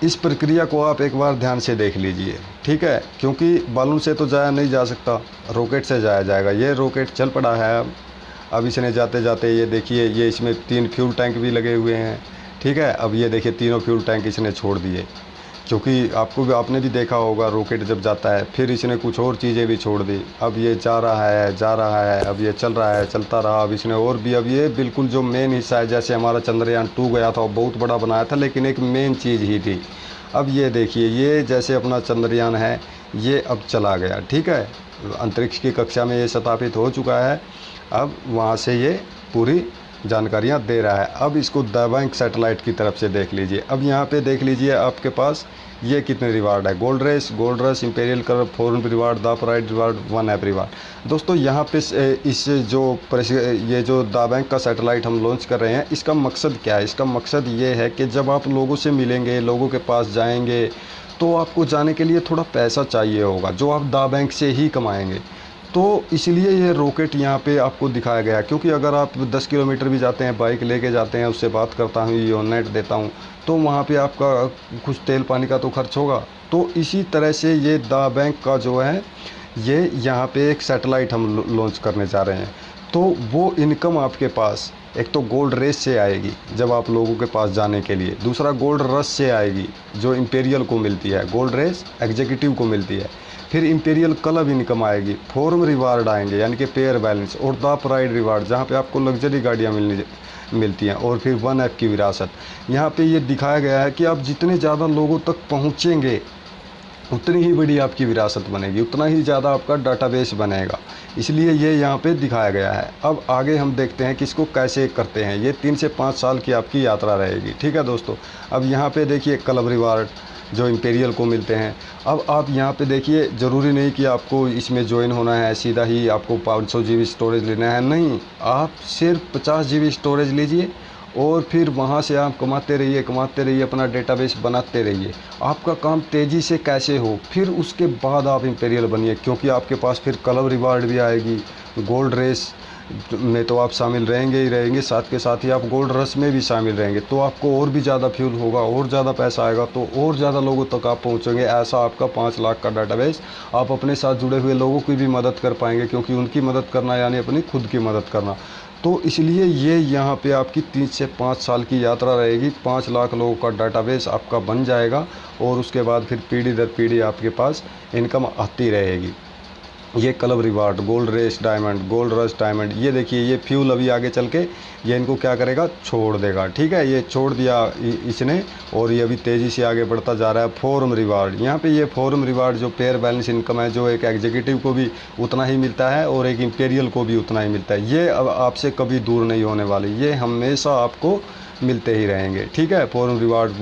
इस प्रक्रिया को आप एक बार ध्यान से देख लीजिए, ठीक है, क्योंकि बालून से तो जाया नहीं जा सकता, रॉकेट से जाया जाएगा। ये रॉकेट चल पड़ा है। अब इसने जाते जाते ये देखिए, ये इसमें 3 फ्यूल टैंक भी लगे हुए हैं, ठीक है। अब ये देखिए तीनों फ्यूल टैंक इसने छोड़ दिए, क्योंकि आपने भी देखा होगा रॉकेट जब जाता है फिर इसने कुछ और चीज़ें भी छोड़ दी। अब ये जा रहा है, अब ये चल रहा है, चलता रहा। अब इसने और भी, अब ये बिल्कुल जो मेन हिस्सा है, जैसे हमारा चंद्रयान 2 गया था, बहुत बड़ा बनाया था, लेकिन एक मेन चीज़ ही थी। अब ये देखिए, ये जैसे अपना चंद्रयान है, ये अब चला गया, ठीक है, अंतरिक्ष की कक्षा में ये स्थापित हो चुका है। अब वहाँ से ये पूरी जानकारियाँ दे रहा है। अब इसको दा बैंक सैटेलाइट की तरफ से देख लीजिए। अब यहाँ पे देख लीजिए आपके पास ये कितने रिवार्ड है, gold rush, imperial curve, forum reward, the pride reward, one app reward. दोस्तों यहाँ पे ये जो दा बैंक का सैटेलाइट हम लॉन्च कर रहे हैं, इसका मकसद क्या है? इसका मकसद ये है कि जब आप लोगों से मिलेंगे, लोगों के पास जाएंगे, तो आपको जाने के लिए थोड़ा पैसा चाहिए होगा, जो आप दा बैंक से ही कमाएंगे। तो इसलिए ये रॉकेट यहाँ पे आपको दिखाया गया, क्योंकि अगर आप 10 किलोमीटर भी जाते हैं, बाइक लेके जाते हैं, उससे बात करता हूँ, ये नेट देता हूँ, तो वहाँ पे आपका कुछ तेल पानी का तो खर्च होगा। तो इसी तरह से ये दा बैंक का जो है, ये यहाँ पे एक सैटेलाइट हम लॉन्च करने जा रहे हैं। तो वो इनकम आपके पास एक तो गोल्ड रेस से आएगी जब आप लोगों के पास जाने के लिए, दूसरा गोल्ड रश से आएगी जो इंपीरियल को मिलती है, गोल्ड रेस एग्जीक्यूटिव को मिलती है, फिर इंपीरियल क्लब इनकम आएगी, फॉर्म रिवार्ड आएंगे यानी कि पेयर बैलेंस, और द प्राइड रिवार्ड जहाँ पे आपको लग्जरी गाड़ियाँ मिलती हैं, और फिर 1 F की विरासत। यहाँ पे ये दिखाया गया है कि आप जितने ज़्यादा लोगों तक पहुँचेंगे उतनी ही बड़ी आपकी विरासत बनेगी, उतना ही ज़्यादा आपका डाटाबेस बनेगा, इसलिए ये यहाँ पे दिखाया गया है। अब आगे हम देखते हैं कि इसको कैसे करते हैं। ये 3 से 5 साल की आपकी यात्रा रहेगी, ठीक है दोस्तों। अब यहाँ पे देखिए क्लब रिवार्ड जो इंपीरियल को मिलते हैं। अब आप यहाँ पे देखिए, ज़रूरी नहीं कि आपको इसमें ज्वाइन होना है, सीधा ही आपको 500 GB स्टोरेज लेना है, नहीं, आप सिर्फ 50 GB स्टोरेज लीजिए और फिर वहाँ से आप कमाते रहिए, अपना डेटाबेस बनाते रहिए। आपका काम तेज़ी से कैसे हो, फिर उसके बाद आप इंपीरियल बनिए, क्योंकि आपके पास फिर क्लब रिवार्ड भी आएगी, गोल्ड रेस में तो आप शामिल रहेंगे ही रहेंगे, साथ के साथ ही आप गोल्ड रश में भी शामिल रहेंगे, तो आपको और भी ज़्यादा फ्यूल होगा, और ज़्यादा पैसा आएगा, तो और ज़्यादा लोगों तक आप पहुँचेंगे। ऐसा आपका 5 लाख का डाटाबेस, आप अपने साथ जुड़े हुए लोगों की भी मदद कर पाएंगे, क्योंकि उनकी मदद करना यानी अपनी खुद की मदद करना। तो इसलिए ये यहाँ पे आपकी 3 से 5 साल की यात्रा रहेगी। 5 लाख लोगों का डाटाबेस आपका बन जाएगा और उसके बाद फिर पीढ़ी दर पीढ़ी आपके पास इनकम आती रहेगी। ये club reward, gold race diamond, gold rush diamond, ये देखिए ये फ्यूल अभी आगे चल के ये इनको क्या करेगा, छोड़ देगा, ठीक है। ये छोड़ दिया इसने और ये अभी तेज़ी से आगे बढ़ता जा रहा है। फॉर्म रिवार्ड, यहाँ पे ये फॉर्म रिवार्ड जो पेयर बैलेंस इनकम है, जो एक एग्जीक्यूटिव को भी उतना ही मिलता है और एक इंपीरियल को भी उतना ही मिलता है, ये अब आपसे कभी दूर नहीं होने वाली, ये हमेशा आपको मिलते ही रहेंगे, ठीक है। Form reward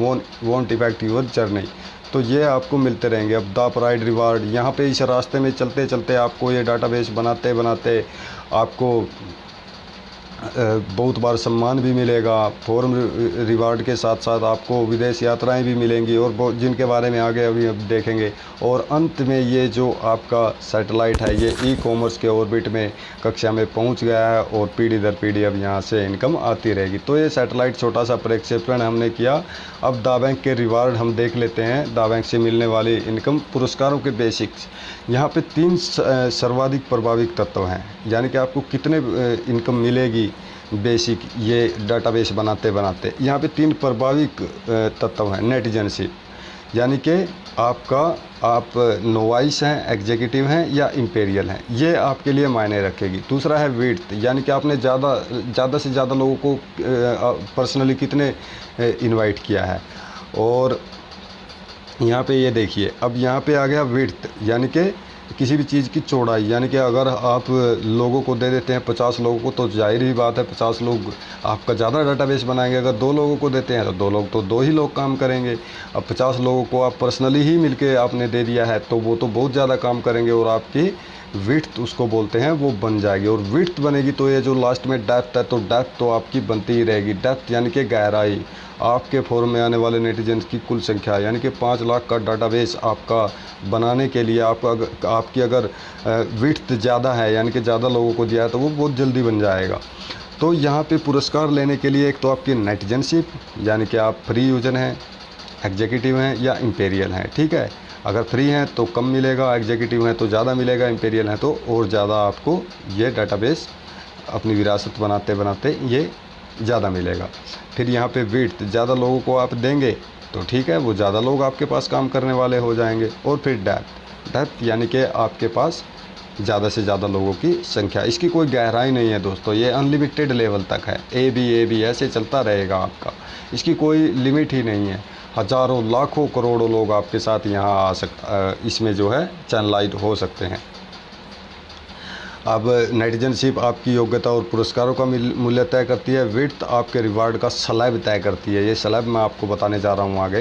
won't effect your journey, तो ये आपको मिलते रहेंगे। अब द प्राइड रिवार्ड, यहाँ पे इस रास्ते में चलते चलते आपको ये डाटाबेस बनाते बनाते आपको बहुत बार सम्मान भी मिलेगा। फॉर्म रिवार्ड के साथ साथ आपको विदेश यात्राएं भी मिलेंगी, और बहुत जिनके बारे में आगे अभी अब देखेंगे। और अंत में ये जो आपका सैटेलाइट है, ये ई-कॉमर्स के ऑर्बिट में कक्षा में पहुंच गया है और पीढ़ी दर पीढ़ी अब यहाँ से इनकम आती रहेगी। तो ये सैटेलाइट छोटा सा प्रक्षेपण हमने किया। अब दा बैंक के रिवार्ड हम देख लेते हैं, दा बैंक से मिलने वाली इनकम, पुरस्कारों के बेसिक्स। यहाँ पे 3 सर्वाधिक प्रभावित तत्व हैं, यानी कि आपको कितने इनकम मिलेगी बेसिक ये डाटाबेस बनाते बनाते। यहाँ पे 3 प्रभावित तत्व हैं। नेटिजनशिप, यानी कि आप नोवाइस हैं, एग्जीक्यूटिव हैं या इंपीरियल हैं, ये आपके लिए मायने रखेगी। दूसरा है विड्थ, यानी कि आपने ज़्यादा से ज़्यादा लोगों को पर्सनली कितने इनवाइट किया है। और यहाँ पे ये देखिए, अब यहाँ पे आ गया विड्थ, यानी कि किसी भी चीज़ की चौड़ाई, यानी कि अगर आप लोगों को दे देते हैं 50 लोगों को, तो जाहिर ही बात है 50 लोग आपका ज़्यादा डाटाबेस बनाएंगे। अगर 2 लोगों को देते हैं तो 2 लोग, तो 2 ही लोग काम करेंगे। अब 50 लोगों को आप पर्सनली ही मिलके आपने दे दिया है, तो वो तो बहुत ज़्यादा काम करेंगे और आपकी विड्थ उसको बोलते हैं, वो बन जाएगी। और विड्थ बनेगी तो ये जो लास्ट में डेप्थ है, तो डेप्थ तो आपकी बनती ही रहेगी। डेप्थ यानी कि गहराई, आपके फॉर्म में आने वाले नेटिजन्स की कुल संख्या, यानी कि 5 लाख का डाटाबेस आपका बनाने के लिए आपकी अगर विड्थ ज़्यादा है, यानी कि ज़्यादा लोगों को दिया है, तो वो बहुत जल्दी बन जाएगा। तो यहाँ पे पुरस्कार लेने के लिए एक तो आपकी नेटिजनशिप, यानी कि आप फ्री यूजर हैं, एग्जीक्यूटिव हैं या इंपीरियल हैं, ठीक है। अगर फ्री हैं तो कम मिलेगा, एग्जीक्यूटिव हैं तो ज़्यादा मिलेगा, इंपीरियल हैं तो और ज़्यादा आपको ये डाटाबेस अपनी विरासत बनाते बनाते ये ज़्यादा मिलेगा। फिर यहाँ पे विड्थ, ज़्यादा लोगों को आप देंगे तो ठीक है, वो ज़्यादा लोग आपके पास काम करने वाले हो जाएंगे। और फिर डेप्थ यानी कि आपके पास ज़्यादा से ज़्यादा लोगों की संख्या। इसकी कोई गहराई नहीं है दोस्तों, ये अनलिमिटेड लेवल तक है, ए बी ऐसे चलता रहेगा आपका, इसकी कोई लिमिट ही नहीं है। हज़ारों लाखों करोड़ों लोग आपके साथ यहाँ इसमें जो है चैनलाइज हो सकते हैं। अब नेटिजनशिप आपकी योग्यता और पुरस्कारों का मूल्य तय करती है। विड्थ आपके रिवार्ड का स्लैब तय करती है, ये स्लैब मैं आपको बताने जा रहा हूँ आगे।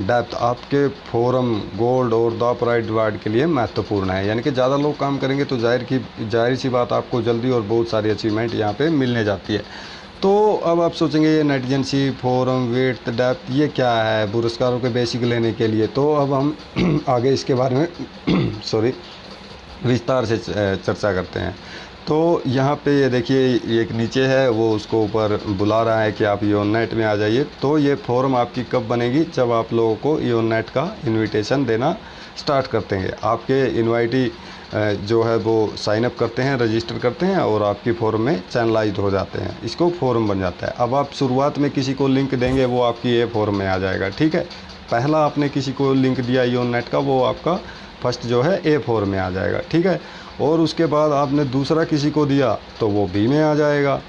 डेप्थ आपके फोरम, गोल्ड और द प्राइड रिवार्ड के लिए महत्वपूर्ण है, यानी कि ज़्यादा लोग काम करेंगे तो जाहिर सी बात आपको जल्दी और बहुत सारी अचीवमेंट यहाँ पे मिलने जाती है। तो अब आप सोचेंगे ये नेटिजनशिप, फोरम, विड्थ, डेप्थ ये क्या है पुरस्कारों के बेसिक लेने के लिए। तो अब हम आगे इसके बारे में विस्तार से चर्चा करते हैं। तो यहाँ पे ये देखिए एक नीचे है, वो उसको ऊपर बुला रहा है कि आप योनेट में आ जाइए। तो ये फॉर्म आपकी कब बनेगी, जब आप लोगों को योनेट का इनविटेशन देना स्टार्ट करते हैं। आपके इनवाइटी जो है वो साइन अप करते हैं, रजिस्टर करते हैं और आपकी फॉर्म में चैनलाइज हो जाते हैं, इसको फॉर्म बन जाता है। अब आप शुरुआत में किसी को लिंक देंगे, वो आपकी ये फॉर्म में आ जाएगा, ठीक है। पहला आपने किसी को लिंक दिया योनेट का, वो आपका फर्स्ट जो है A4 में आ जाएगा, ठीक है। और उसके बाद आपने दूसरा किसी को दिया तो वो B में आ जाएगा,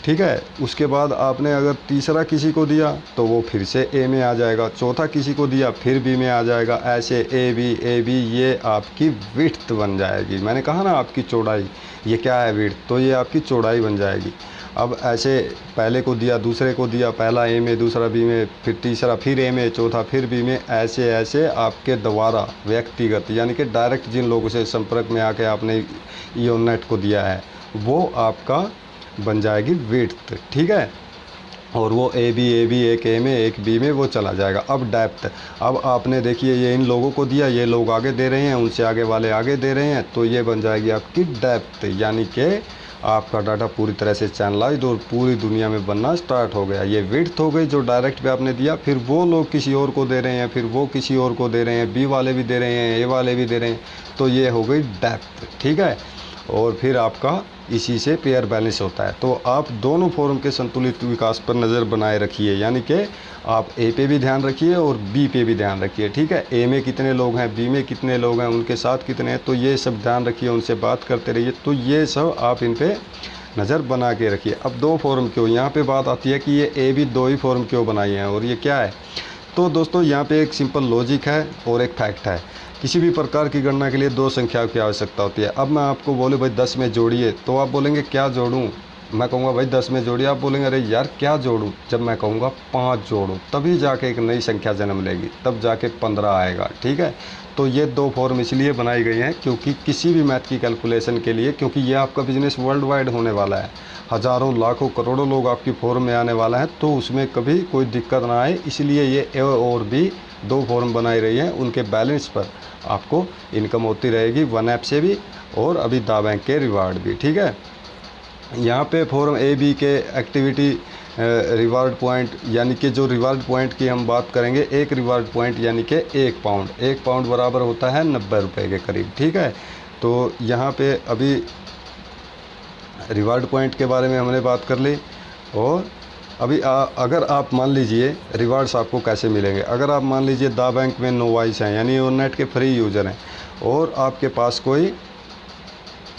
ठीक है। उसके बाद आपने अगर तीसरा किसी को दिया तो वो फिर से A में आ जाएगा, चौथा किसी को दिया फिर B में आ जाएगा, ऐसे A B ये आपकी विड्थ बन जाएगी। मैंने कहा ना आपकी चौड़ाई, ये क्या है विड्थ, तो ये आपकी चौड़ाई बन जाएगी। अब ऐसे पहले को दिया, दूसरे को दिया, पहला A में, दूसरा B में, फिर तीसरा फिर A में, चौथा फिर B में, ऐसे ऐसे आपके द्वारा व्यक्तिगत यानी कि डायरेक्ट जिन लोगों से संपर्क में आके आपने योनेट को दिया है वो आपका बन जाएगी विड्थ, ठीक है। और वो A B एक A में एक B में वो चला जाएगा। अब डेप्थ, अब आपने देखिए ये इन लोगों को दिया, ये लोग आगे दे रहे हैं, उनसे आगे वाले आगे दे रहे हैं, तो ये बन जाएगी आपकी डेप्थ, यानी कि आपका डाटा पूरी तरह से चैनलाइज्ड और पूरी दुनिया में बनना स्टार्ट हो गया। ये विड्थ हो गई जो डायरेक्ट पे आपने दिया, फिर वो लोग किसी और को दे रहे हैं, फिर वो किसी और को दे रहे हैं, B वाले भी दे रहे हैं, A वाले भी दे रहे हैं, तो ये हो गई डेप्थ, ठीक है। और फिर आपका इसी से पेयर बैलेंस होता है। तो आप दोनों फॉर्म के संतुलित विकास पर नज़र बनाए रखिए, यानी कि आप A पे भी ध्यान रखिए और B पे भी ध्यान रखिए, ठीक है। A में कितने लोग हैं, B में कितने लोग हैं, उनके साथ कितने हैं, तो ये सब ध्यान रखिए, उनसे बात करते रहिए। तो ये सब आप इन पे नज़र बना के रखिए। अब दो फॉर्म क्यों, यहाँ पे बात आती है कि ये A B दो ही फॉर्म क्यों बनाई हैं और ये क्या है। तो दोस्तों यहाँ पे एक सिंपल लॉजिक है और एक फैक्ट है। किसी भी प्रकार की गणना के लिए दो संख्याओं की आवश्यकता होती है। अब मैं आपको बोले भाई 10 में जोड़िए, तो आप बोलेंगे क्या जोड़ूं, मैं कहूँगा भाई 10 में जोड़िए, आप बोलेंगे अरे यार क्या जोड़ूं, जब मैं कहूँगा 5 जोड़ो, तभी जाके एक नई संख्या जन्म लेगी, तब जाके 15 आएगा, ठीक है। तो ये दो फॉर्म इसलिए बनाई गई हैं क्योंकि किसी भी मैथ की कैलकुलेशन के लिए, क्योंकि ये आपका बिजनेस वर्ल्ड वाइड होने वाला है, हज़ारों लाखों करोड़ों लोग आपकी फॉर्म में आने वाला है, तो उसमें कभी कोई दिक्कत ना आए, इसलिए ये A और B दो फॉर्म बनाई रही हैं। उनके बैलेंस पर आपको इनकम होती रहेगी, वन ऐप से भी और अभी दा बैंक के रिवार्ड भी, ठीक है। यहाँ पे फॉर्म A B के एक्टिविटी रिवार्ड पॉइंट, यानी कि जो रिवार्ड पॉइंट की हम बात करेंगे, एक रिवार्ड पॉइंट यानी कि 1 पाउंड, 1 पाउंड बराबर होता है 90 रुपये के करीब, ठीक है। तो यहाँ पे अभी रिवार्ड पॉइंट के बारे में हमने बात कर ली। और अभी अगर आप मान लीजिए रिवार्ड्स आपको कैसे मिलेंगे, अगर आप मान लीजिए दा बैंक में नोवाइस हैं, यानी योनेट के फ्री यूज़र हैं, और आपके पास कोई,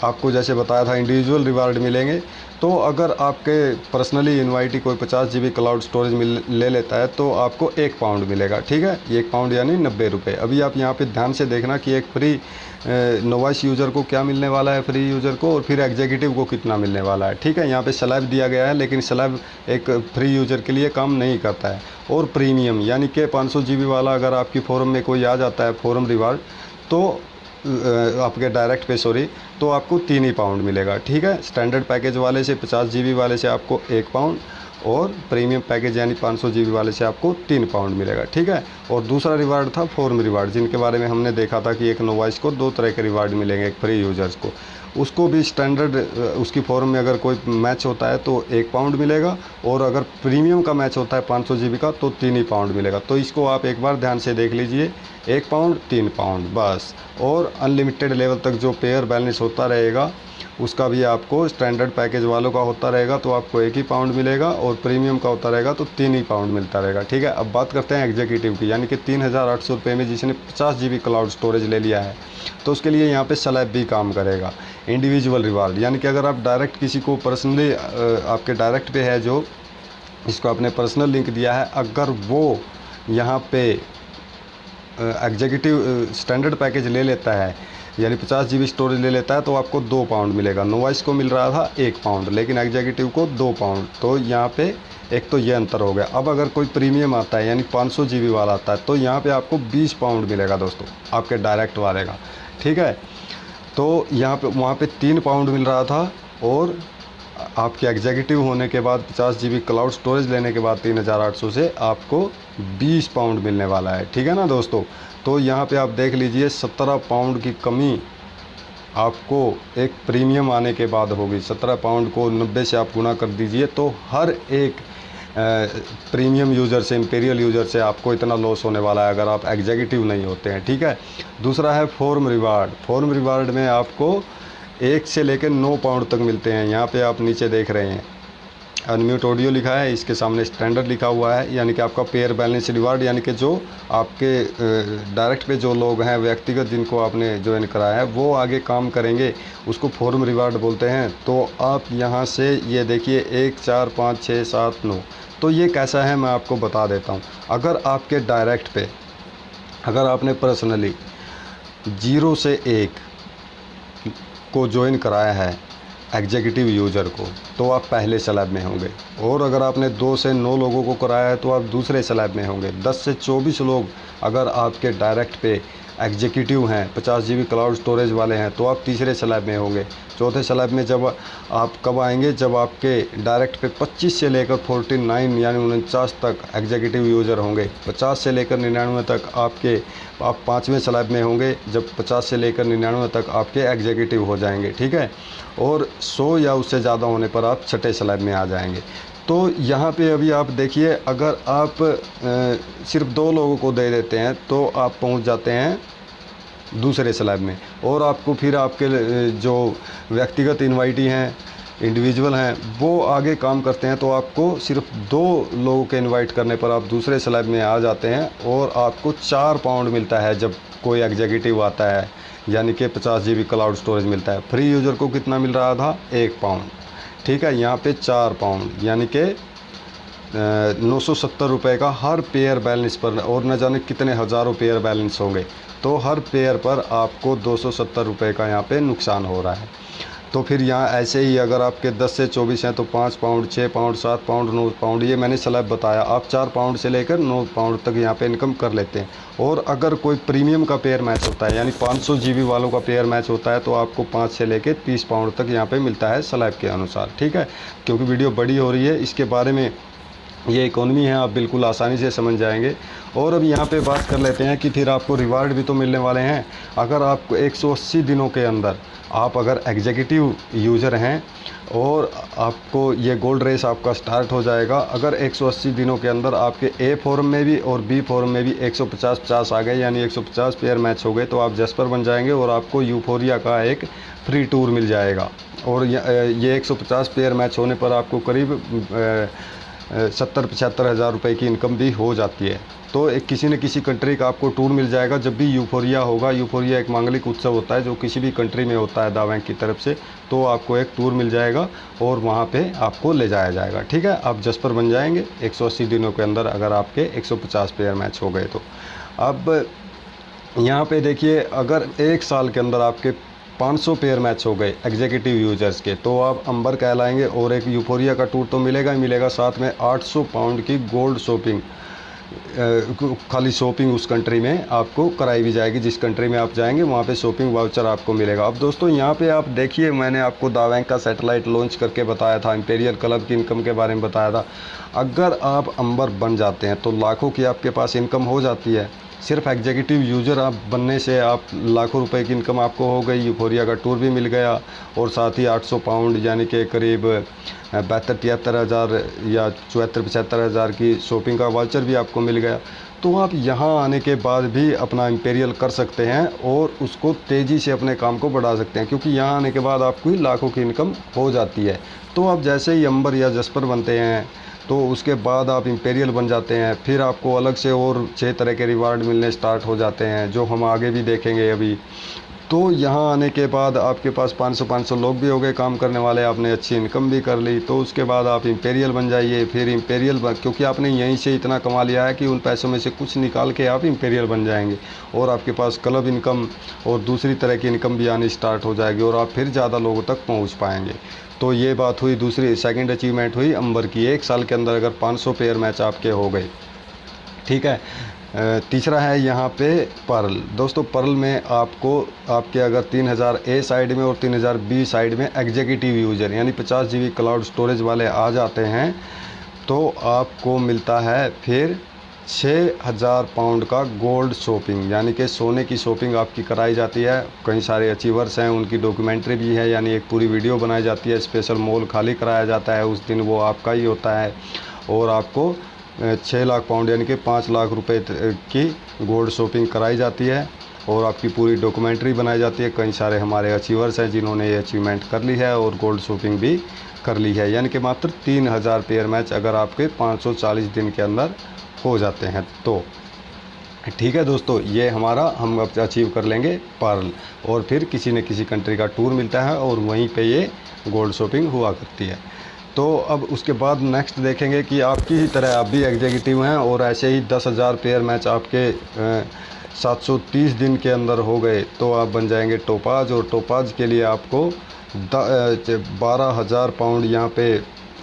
आपको जैसे बताया था इंडिविजुअल रिवार्ड मिलेंगे, तो अगर आपके पर्सनली इनवाइटी कोई 50 GB क्लाउड स्टोरेज ले लेता है तो आपको 1 पाउंड मिलेगा, ठीक है। 1 पाउंड यानी 90 रुपये। अभी आप यहाँ पे ध्यान से देखना कि एक फ्री नोवाइस यूज़र को क्या मिलने वाला है, फ्री यूज़र को, और फिर एग्जीक्यूटिव को कितना मिलने वाला है, ठीक है। यहाँ पे स्लैब दिया गया है, लेकिन स्लैब एक फ्री यूज़र के लिए काम नहीं करता है। और प्रीमियम यानी कि 500 GB वाला अगर आपकी फॉर्म में कोई आ जाता है फॉर्म रिवार्ड, तो आपके डायरेक्ट पे सॉरी, तो आपको 3 ही पाउंड मिलेगा, ठीक है। स्टैंडर्ड पैकेज वाले से 50 GB वाले से आपको 1 पाउंड, और प्रीमियम पैकेज यानी 500 GB वाले से आपको 3 पाउंड मिलेगा, ठीक है। और दूसरा रिवार्ड था फॉर्म रिवार्ड, जिनके बारे में हमने देखा था कि एक नोवाइस को 2 तरह के रिवार्ड मिलेंगे, एक फ्री यूजर्स को, उसको भी स्टैंडर्ड उसकी फॉर्म में अगर कोई मैच होता है तो 1 पाउंड मिलेगा, और अगर प्रीमियम का मैच होता है 500 GB का तो 3 ही पाउंड मिलेगा। तो इसको आप एक बार ध्यान से देख लीजिए, 1 पाउंड 3 पाउंड बस। और अनलिमिटेड लेवल तक जो पेयर बैलेंस होता रहेगा उसका भी आपको, स्टैंडर्ड पैकेज वालों का होता रहेगा तो आपको 1 ही पाउंड मिलेगा, और प्रीमियम का होता रहेगा तो 3 ही पाउंड मिलता रहेगा, ठीक है। अब बात करते हैं एग्जीक्यूटिव की, यानी कि 3800 रुपये में जिसने 50 GB क्लाउड स्टोरेज ले लिया है, तो उसके लिए यहाँ पे स्लैब भी काम करेगा। इंडिविजुअल रिवार्ड यानी कि अगर आप डायरेक्ट किसी को पर्सनली, आपके डायरेक्ट पे है जो, इसको आपने पर्सनल लिंक दिया है, अगर वो यहाँ पे एग्जीक्यूटिव स्टैंडर्ड पैकेज ले लेता है, यानी 50 GB स्टोरेज ले लेता है, तो आपको 2 पाउंड मिलेगा। नोवाइस को मिल रहा था 1 पाउंड, लेकिन एग्जीक्यूटिव को 2 पाउंड। तो यहाँ पे एक तो ये अंतर हो गया। अब अगर कोई प्रीमियम आता है यानी 500 GB वाला आता है, तो यहाँ पे आपको 20 पाउंड मिलेगा दोस्तों, आपके डायरेक्ट वाले का, ठीक है। तो यहाँ पे, वहाँ पे 3 पाउंड मिल रहा था, और आपके एग्जीक्यूटिव होने के बाद 50 GB क्लाउड स्टोरेज लेने के बाद 3800 से आपको 20 पाउंड मिलने वाला है, ठीक है ना दोस्तों। तो यहाँ पे आप देख लीजिए 17 पाउंड की कमी आपको एक प्रीमियम आने के बाद होगी। 17 पाउंड को 90 से आप गुना कर दीजिए तो हर एक प्रीमियम यूज़र से, इंपीरियल यूज़र से आपको इतना लॉस होने वाला है अगर आप एग्जीक्यूटिव नहीं होते हैं, ठीक है। दूसरा है फॉर्म रिवार्ड। फॉर्म रिवार्ड में आपको 1 से लेकर 9 पाउंड तक मिलते हैं। यहाँ पे आप नीचे देख रहे हैं अनम्यूट ऑडियो लिखा है, इसके सामने स्टैंडर्ड लिखा हुआ है, यानी कि आपका पेयर बैलेंस रिवार्ड, यानी कि जो आपके डायरेक्ट पे जो लोग हैं, व्यक्तिगत जिनको आपने ज्वाइन कराया है वो आगे काम करेंगे, उसको फॉर्म रिवार्ड बोलते हैं। तो आप यहाँ से ये देखिए 1 4 5 6 7 9, तो ये कैसा है मैं आपको बता देता हूँ। अगर आपके डायरेक्ट पे, अगर आपने पर्सनली 0 से 1 को ज्वाइन कराया है एग्जीक्यूटिव यूज़र को, तो आप पहले स्लैब में होंगे। और अगर आपने 2 से 9 लोगों को कराया है तो आप दूसरे स्लैब में होंगे। 10 से 24 लोग अगर आपके डायरेक्ट पे एग्जीक्यूटिव हैं, 50 GB क्लाउड स्टोरेज वाले हैं, तो आप तीसरे स्लैब में होंगे। चौथे स्लैब में जब आप कब आएंगे, जब आपके डायरेक्ट पे 25 से लेकर 49 यानी 49 तक एग्जीक्यूटिव यूज़र होंगे। 50 से लेकर 99 तक आप 5वें स्लैब में होंगे, जब 50 से लेकर 99 तक आपके एग्जीक्यूटिव हो जाएंगे, ठीक है। और 100 या उससे ज़्यादा होने पर आप छठे स्लैब में आ जाएंगे। तो यहाँ पे अभी आप देखिए, अगर आप सिर्फ 2 लोगों को दे देते हैं तो आप पहुँच जाते हैं दूसरे स्लैब में। और आपको फिर आपके जो व्यक्तिगत इनवाइटी हैं, इंडिविजुअल हैं, वो आगे काम करते हैं, तो आपको सिर्फ 2 लोगों के इनवाइट करने पर आप दूसरे स्लैब में आ जाते हैं और आपको 4 पाउंड मिलता है जब कोई एग्जीक्यूटिव आता है, यानी कि 50 GB क्लाउड स्टोरेज मिलता है। फ्री यूज़र को कितना मिल रहा था? 1 पाउंड, ठीक है। यहाँ पे 4 पाउंड यानी कि 970 रुपये का हर पेयर बैलेंस पर, और न जाने कितने हज़ारों पेयर बैलेंस होंगे, तो हर पेयर पर आपको 270 रुपये का यहाँ पे नुकसान हो रहा है। तो फिर यहाँ ऐसे ही अगर आपके 10 से 24 हैं तो 5 पाउंड, 6 पाउंड, 7 पाउंड, 9 पाउंड, ये मैंने स्लैब बताया। आप 4 पाउंड से लेकर 9 पाउंड तक यहाँ पे इनकम कर लेते हैं। और अगर कोई प्रीमियम का पेयर मैच होता है, यानी 500 GB वालों का पेयर मैच होता है, तो आपको 5 से लेकर 30 पाउंड तक यहाँ पे मिलता है स्लैब के अनुसार, ठीक है। क्योंकि वीडियो बड़ी हो रही है, इसके बारे में ये इकोनॉमी है, आप बिल्कुल आसानी से समझ जाएंगे। और अब यहाँ पे बात कर लेते हैं कि फिर आपको रिवार्ड भी तो मिलने वाले हैं। अगर आपको 180 दिनों के अंदर आप अगर एग्जीक्यूटिव यूज़र हैं और आपको ये गोल्ड रेस आपका स्टार्ट हो जाएगा, अगर 180 दिनों के अंदर आपके ए फॉर्म में भी और बी फॉर्म में भी 150-50 आ गए, यानी 150 पेयर मैच हो गए, तो आप जस्पर बन जाएंगे और आपको यूफोरिया का एक फ्री टूर मिल जाएगा। और ये 150 पेयर मैच होने पर आपको करीब 70-75 हज़ार रुपये की इनकम भी हो जाती है। तो एक किसी न किसी कंट्री का आपको टूर मिल जाएगा जब भी यूफोरिया होगा। यूफोरिया एक मांगलिक उत्सव होता है जो किसी भी कंट्री में होता है दावैंक की तरफ से, तो आपको एक टूर मिल जाएगा और वहाँ पे आपको ले जाया जाएगा, ठीक है। आप जस्पर बन जाएंगे 180 दिनों के अंदर अगर आपके 150 पेयर मैच हो गए तो। अब यहाँ पे देखिए, अगर 1 साल के अंदर आपके 500 पेयर मैच हो गए एग्जीक्यूटिव यूज़र्स के, तो आप अंबर कहलाएंगे और एक यूफोरिया का टूर तो मिलेगा ही मिलेगा, साथ में 800 पाउंड की गोल्ड शॉपिंग, खाली शॉपिंग उस कंट्री में आपको कराई भी जाएगी। जिस कंट्री में आप जाएंगे वहाँ पे शॉपिंग वाउचर आपको मिलेगा। अब दोस्तों यहाँ पे आप देखिए, मैंने आपको दावैंक का सैटेलाइट लॉन्च करके बताया था, इंपीरियल क्लब की इनकम के बारे में बताया था। अगर आप अंबर बन जाते हैं तो लाखों की आपके पास इनकम हो जाती है। सिर्फ एग्जीक्यूटिव यूज़र आप बनने से आप लाखों रुपए की इनकम आपको हो गई, यूफोरिया का टूर भी मिल गया और साथ ही 800 पाउंड यानी कि करीब 72-73 हज़ार या 74-75 हज़ार की शॉपिंग का वाउचर भी आपको मिल गया। तो आप यहाँ आने के बाद भी अपना इंपीरियल कर सकते हैं और उसको तेज़ी से अपने काम को बढ़ा सकते हैं, क्योंकि यहाँ आने के बाद आपको लाखों की इनकम हो जाती है। तो आप जैसे ही अंबर या जस्पर बनते हैं तो उसके बाद आप इंपीरियल बन जाते हैं, फिर आपको अलग से और 6 तरह के रिवार्ड मिलने स्टार्ट हो जाते हैं, जो हम आगे भी देखेंगे अभी। तो यहाँ आने के बाद आपके पास 500 लोग भी हो गए काम करने वाले, आपने अच्छी इनकम भी कर ली। तो उसके बाद आप इंपीरियल बन जाइए। फिर इंपीरियल क्योंकि आपने यहीं से इतना कमा लिया है कि उन पैसों में से कुछ निकाल के आप इंपीरियल बन जाएंगे और आपके पास क्लब इनकम और दूसरी तरह की इनकम भी आनी स्टार्ट हो जाएगी और आप फिर ज़्यादा लोगों तक पहुँच पाएंगे। तो ये बात हुई दूसरी, सेकंड अचीवमेंट हुई अंबर की। 1 साल के अंदर अगर 500 पेयर मैच आपके हो गए, ठीक है। तीसरा है यहाँ पे पर्ल। दोस्तों पर्ल में आपको आपके अगर 3000 ए साइड में और 3000 बी साइड में एग्जीक्यूटिव यूज़र यानी 50 GB क्लाउड स्टोरेज वाले आ जाते हैं, तो आपको मिलता है फिर 6,000 पाउंड का गोल्ड शॉपिंग, यानी कि सोने की शॉपिंग आपकी कराई जाती है। कई सारे अचीवर्स हैं, उनकी डॉक्यूमेंट्री भी है, यानी एक पूरी वीडियो बनाई जाती है। स्पेशल मॉल खाली कराया जाता है, उस दिन वो आपका ही होता है। और आपको 6 लाख पाउंड यानी कि 5 लाख रुपए की गोल्ड शॉपिंग कराई जाती है और आपकी पूरी डॉक्यूमेंट्री बनाई जाती है। कई सारे हमारे अचीवर्स हैं जिन्होंने ये अचीवमेंट कर ली है और गोल्ड शॉपिंग भी कर ली है, यानी कि मात्र 3000 पेयर मैच अगर आपके 540 दिन के अंदर हो जाते हैं तो। ठीक है दोस्तों, ये हमारा हम अब अचीव कर लेंगे पर्ल, और फिर किसी न किसी कंट्री का टूर मिलता है और वहीं पे ये गोल्ड शॉपिंग हुआ करती है। तो अब उसके बाद नेक्स्ट देखेंगे कि आपकी ही तरह आप भी एग्जीक्यूटिव हैं और ऐसे ही 10,000 पेयर मैच आपके 730 दिन के अंदर हो गए तो आप बन जाएंगे टोपाज। और टोपाज के लिए आपको 12,000 पाउंड यहाँ पे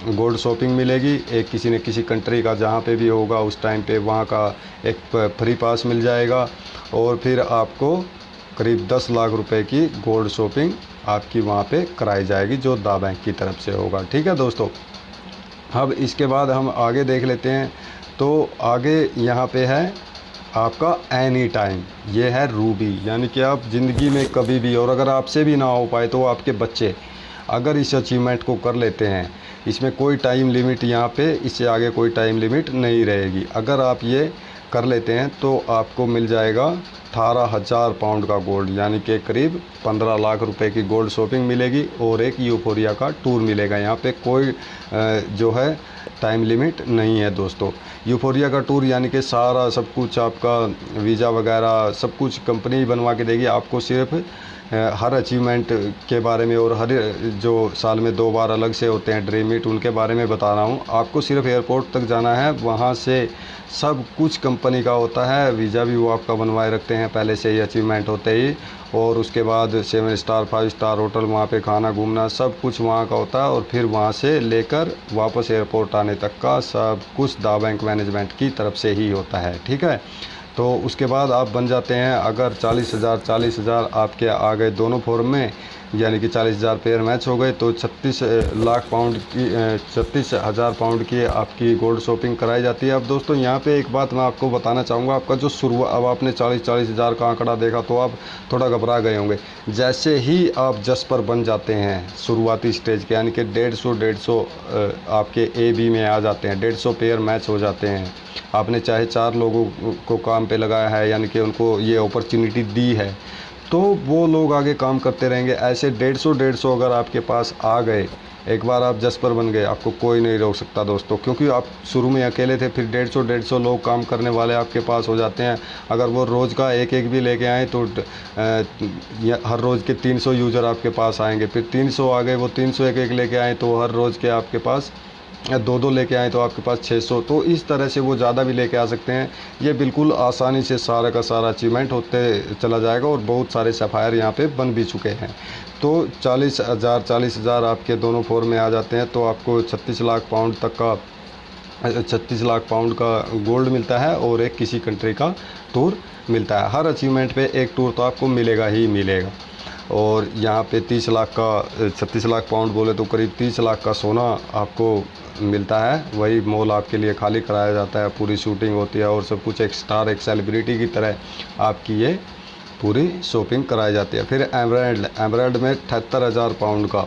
गोल्ड शॉपिंग मिलेगी। एक किसी न किसी कंट्री का जहाँ पे भी होगा उस टाइम पे वहाँ का एक फ्री पास मिल जाएगा और फिर आपको करीब 10 लाख रुपए की गोल्ड शॉपिंग आपकी वहाँ पे कराई जाएगी जो दा बैंक की तरफ से होगा। ठीक है दोस्तों, अब इसके बाद हम आगे देख लेते हैं। तो आगे यहाँ पे है आपका एनी टाइम, ये है रूबी, यानी कि आप ज़िंदगी में कभी भी, और अगर आपसे भी ना हो पाए तो आपके बच्चे अगर इस अचीवमेंट को कर लेते हैं, इसमें कोई टाइम लिमिट यहाँ पे इससे आगे कोई टाइम लिमिट नहीं रहेगी। अगर आप ये कर लेते हैं तो आपको मिल जाएगा 18,000 पाउंड का गोल्ड, यानी कि करीब 15 लाख रुपए की गोल्ड शॉपिंग मिलेगी और एक यूफोरिया का टूर मिलेगा। यहाँ पे कोई जो है टाइम लिमिट नहीं है दोस्तों। यूफोरिया का टूर यानी कि सारा सब कुछ आपका वीज़ा वगैरह सब कुछ कंपनी बनवा के देगी आपको। सिर्फ हर अचीवमेंट के बारे में और हर जो साल में 2 बार अलग से होते हैं ड्रीम मीट, उनके बारे में बता रहा हूँ। आपको सिर्फ एयरपोर्ट तक जाना है, वहाँ से सब कुछ कंपनी का होता है। वीज़ा भी वो आपका बनवाए रखते हैं पहले से ही अचीवमेंट होते ही, और उसके बाद 7 स्टार 5 स्टार होटल, वहाँ पे खाना घूमना सब कुछ वहाँ का होता है। और फिर वहाँ से लेकर वापस एयरपोर्ट आने तक का सब कुछ दा बैंक मैनेजमेंट की तरफ से ही होता है। ठीक है, तो उसके बाद आप बन जाते हैं, अगर 40,000 आपके आ गए दोनों फॉर्म में, यानी कि 40,000 पेयर मैच हो गए तो 36,000 पाउंड की आपकी गोल्ड शॉपिंग कराई जाती है। अब दोस्तों यहाँ पे एक बात मैं आपको बताना चाहूँगा, आपका जो शुरुआत, अब आपने 40,000 का आंकड़ा देखा तो आप थोड़ा घबरा गए होंगे। जैसे ही आप जस्पर बन जाते हैं शुरुआती स्टेज के, यानी कि 150 आपके AB में आ जाते हैं, 150 पेयर मैच हो जाते हैं, आपने चाहे 4 लोगों को काम पे लगाया है, यानी कि उनको ये अपॉर्चुनिटी दी है, तो वो लोग आगे काम करते रहेंगे। ऐसे 150 अगर आपके पास आ गए, एक बार आप जस्पर बन गए, आपको कोई नहीं रोक सकता दोस्तों, क्योंकि आप शुरू में अकेले थे, फिर 150 लोग काम करने वाले आपके पास हो जाते हैं। अगर वो रोज़ का एक भी लेके आए तो हर रोज़ के 300 यूज़र आपके पास आएंगे। फिर 300 आ गए, वो 300 एक लेके आए तो हर रोज़ के आपके पास 2 लेके आए तो आपके पास 600। तो इस तरह से वो ज़्यादा भी लेके आ सकते हैं। ये बिल्कुल आसानी से सारा का सारा अचीवमेंट होते चला जाएगा और बहुत सारे सफ़ायर यहाँ पे बन भी चुके हैं। तो 40,000 आपके दोनों फॉर्म में आ जाते हैं तो आपको 36 लाख पाउंड तक का 36 लाख पाउंड का गोल्ड मिलता है और एक किसी कंट्री का टूर मिलता है। हर अचीवमेंट पे एक टूर तो आपको मिलेगा ही मिलेगा। और यहाँ पे 30 लाख का 36 लाख पाउंड बोले तो करीब 30 लाख का सोना आपको मिलता है। वही मॉल आपके लिए खाली कराया जाता है, पूरी शूटिंग होती है और सब कुछ एक स्टार एक सेलिब्रिटी की तरह आपकी ये पूरी शॉपिंग कराई जाती है। फिर एमराल्ड में 78,000 पाउंड का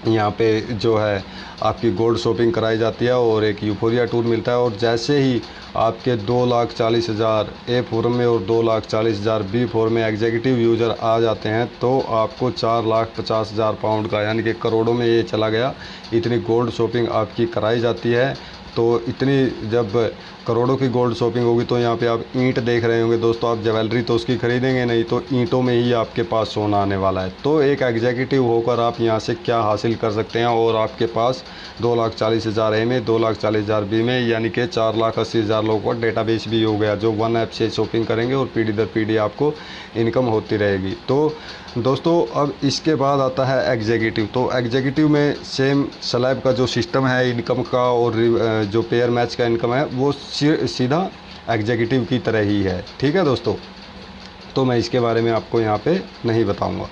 यहाँ पे जो है आपकी गोल्ड शॉपिंग कराई जाती है और एक यूफोरिया टूर मिलता है। और जैसे ही आपके 2,40,000 ए फॉर्म में और 2,40,000 बी फॉर्म में एग्जीक्यूटिव यूज़र आ जाते हैं तो आपको 4,50,000 पाउंड का, यानी कि करोड़ों में ये चला गया, इतनी गोल्ड शॉपिंग आपकी कराई जाती है। तो इतनी जब करोड़ों की गोल्ड शॉपिंग होगी तो यहाँ पे आप ईंट देख रहे होंगे दोस्तों, आप ज्वेलरी तो उसकी ख़रीदेंगे नहीं, तो ईंटों में ही आपके पास सोना आने वाला है। तो एक एग्जीक्यूटिव होकर आप यहाँ से क्या हासिल कर सकते हैं, और आपके पास 2,40,000 ए में 2,40,000 बी में, यानी कि 4,80,000 लोगों का डेटाबेस भी हो गया जो वन ऐप से शॉपिंग करेंगे और पीढ़ी दर पीढ़ी आपको इनकम होती रहेगी। तो दोस्तों अब इसके बाद आता है एग्जीक्यूटिव। तो एग्जीक्यूटिव में सेम स्लैब का जो सिस्टम है इनकम का और जो पेयर मैच का इनकम है वो सीधा एग्जीक्यूटिव की तरह ही है। ठीक है दोस्तों, तो मैं इसके बारे में आपको यहाँ पे नहीं बताऊँगा।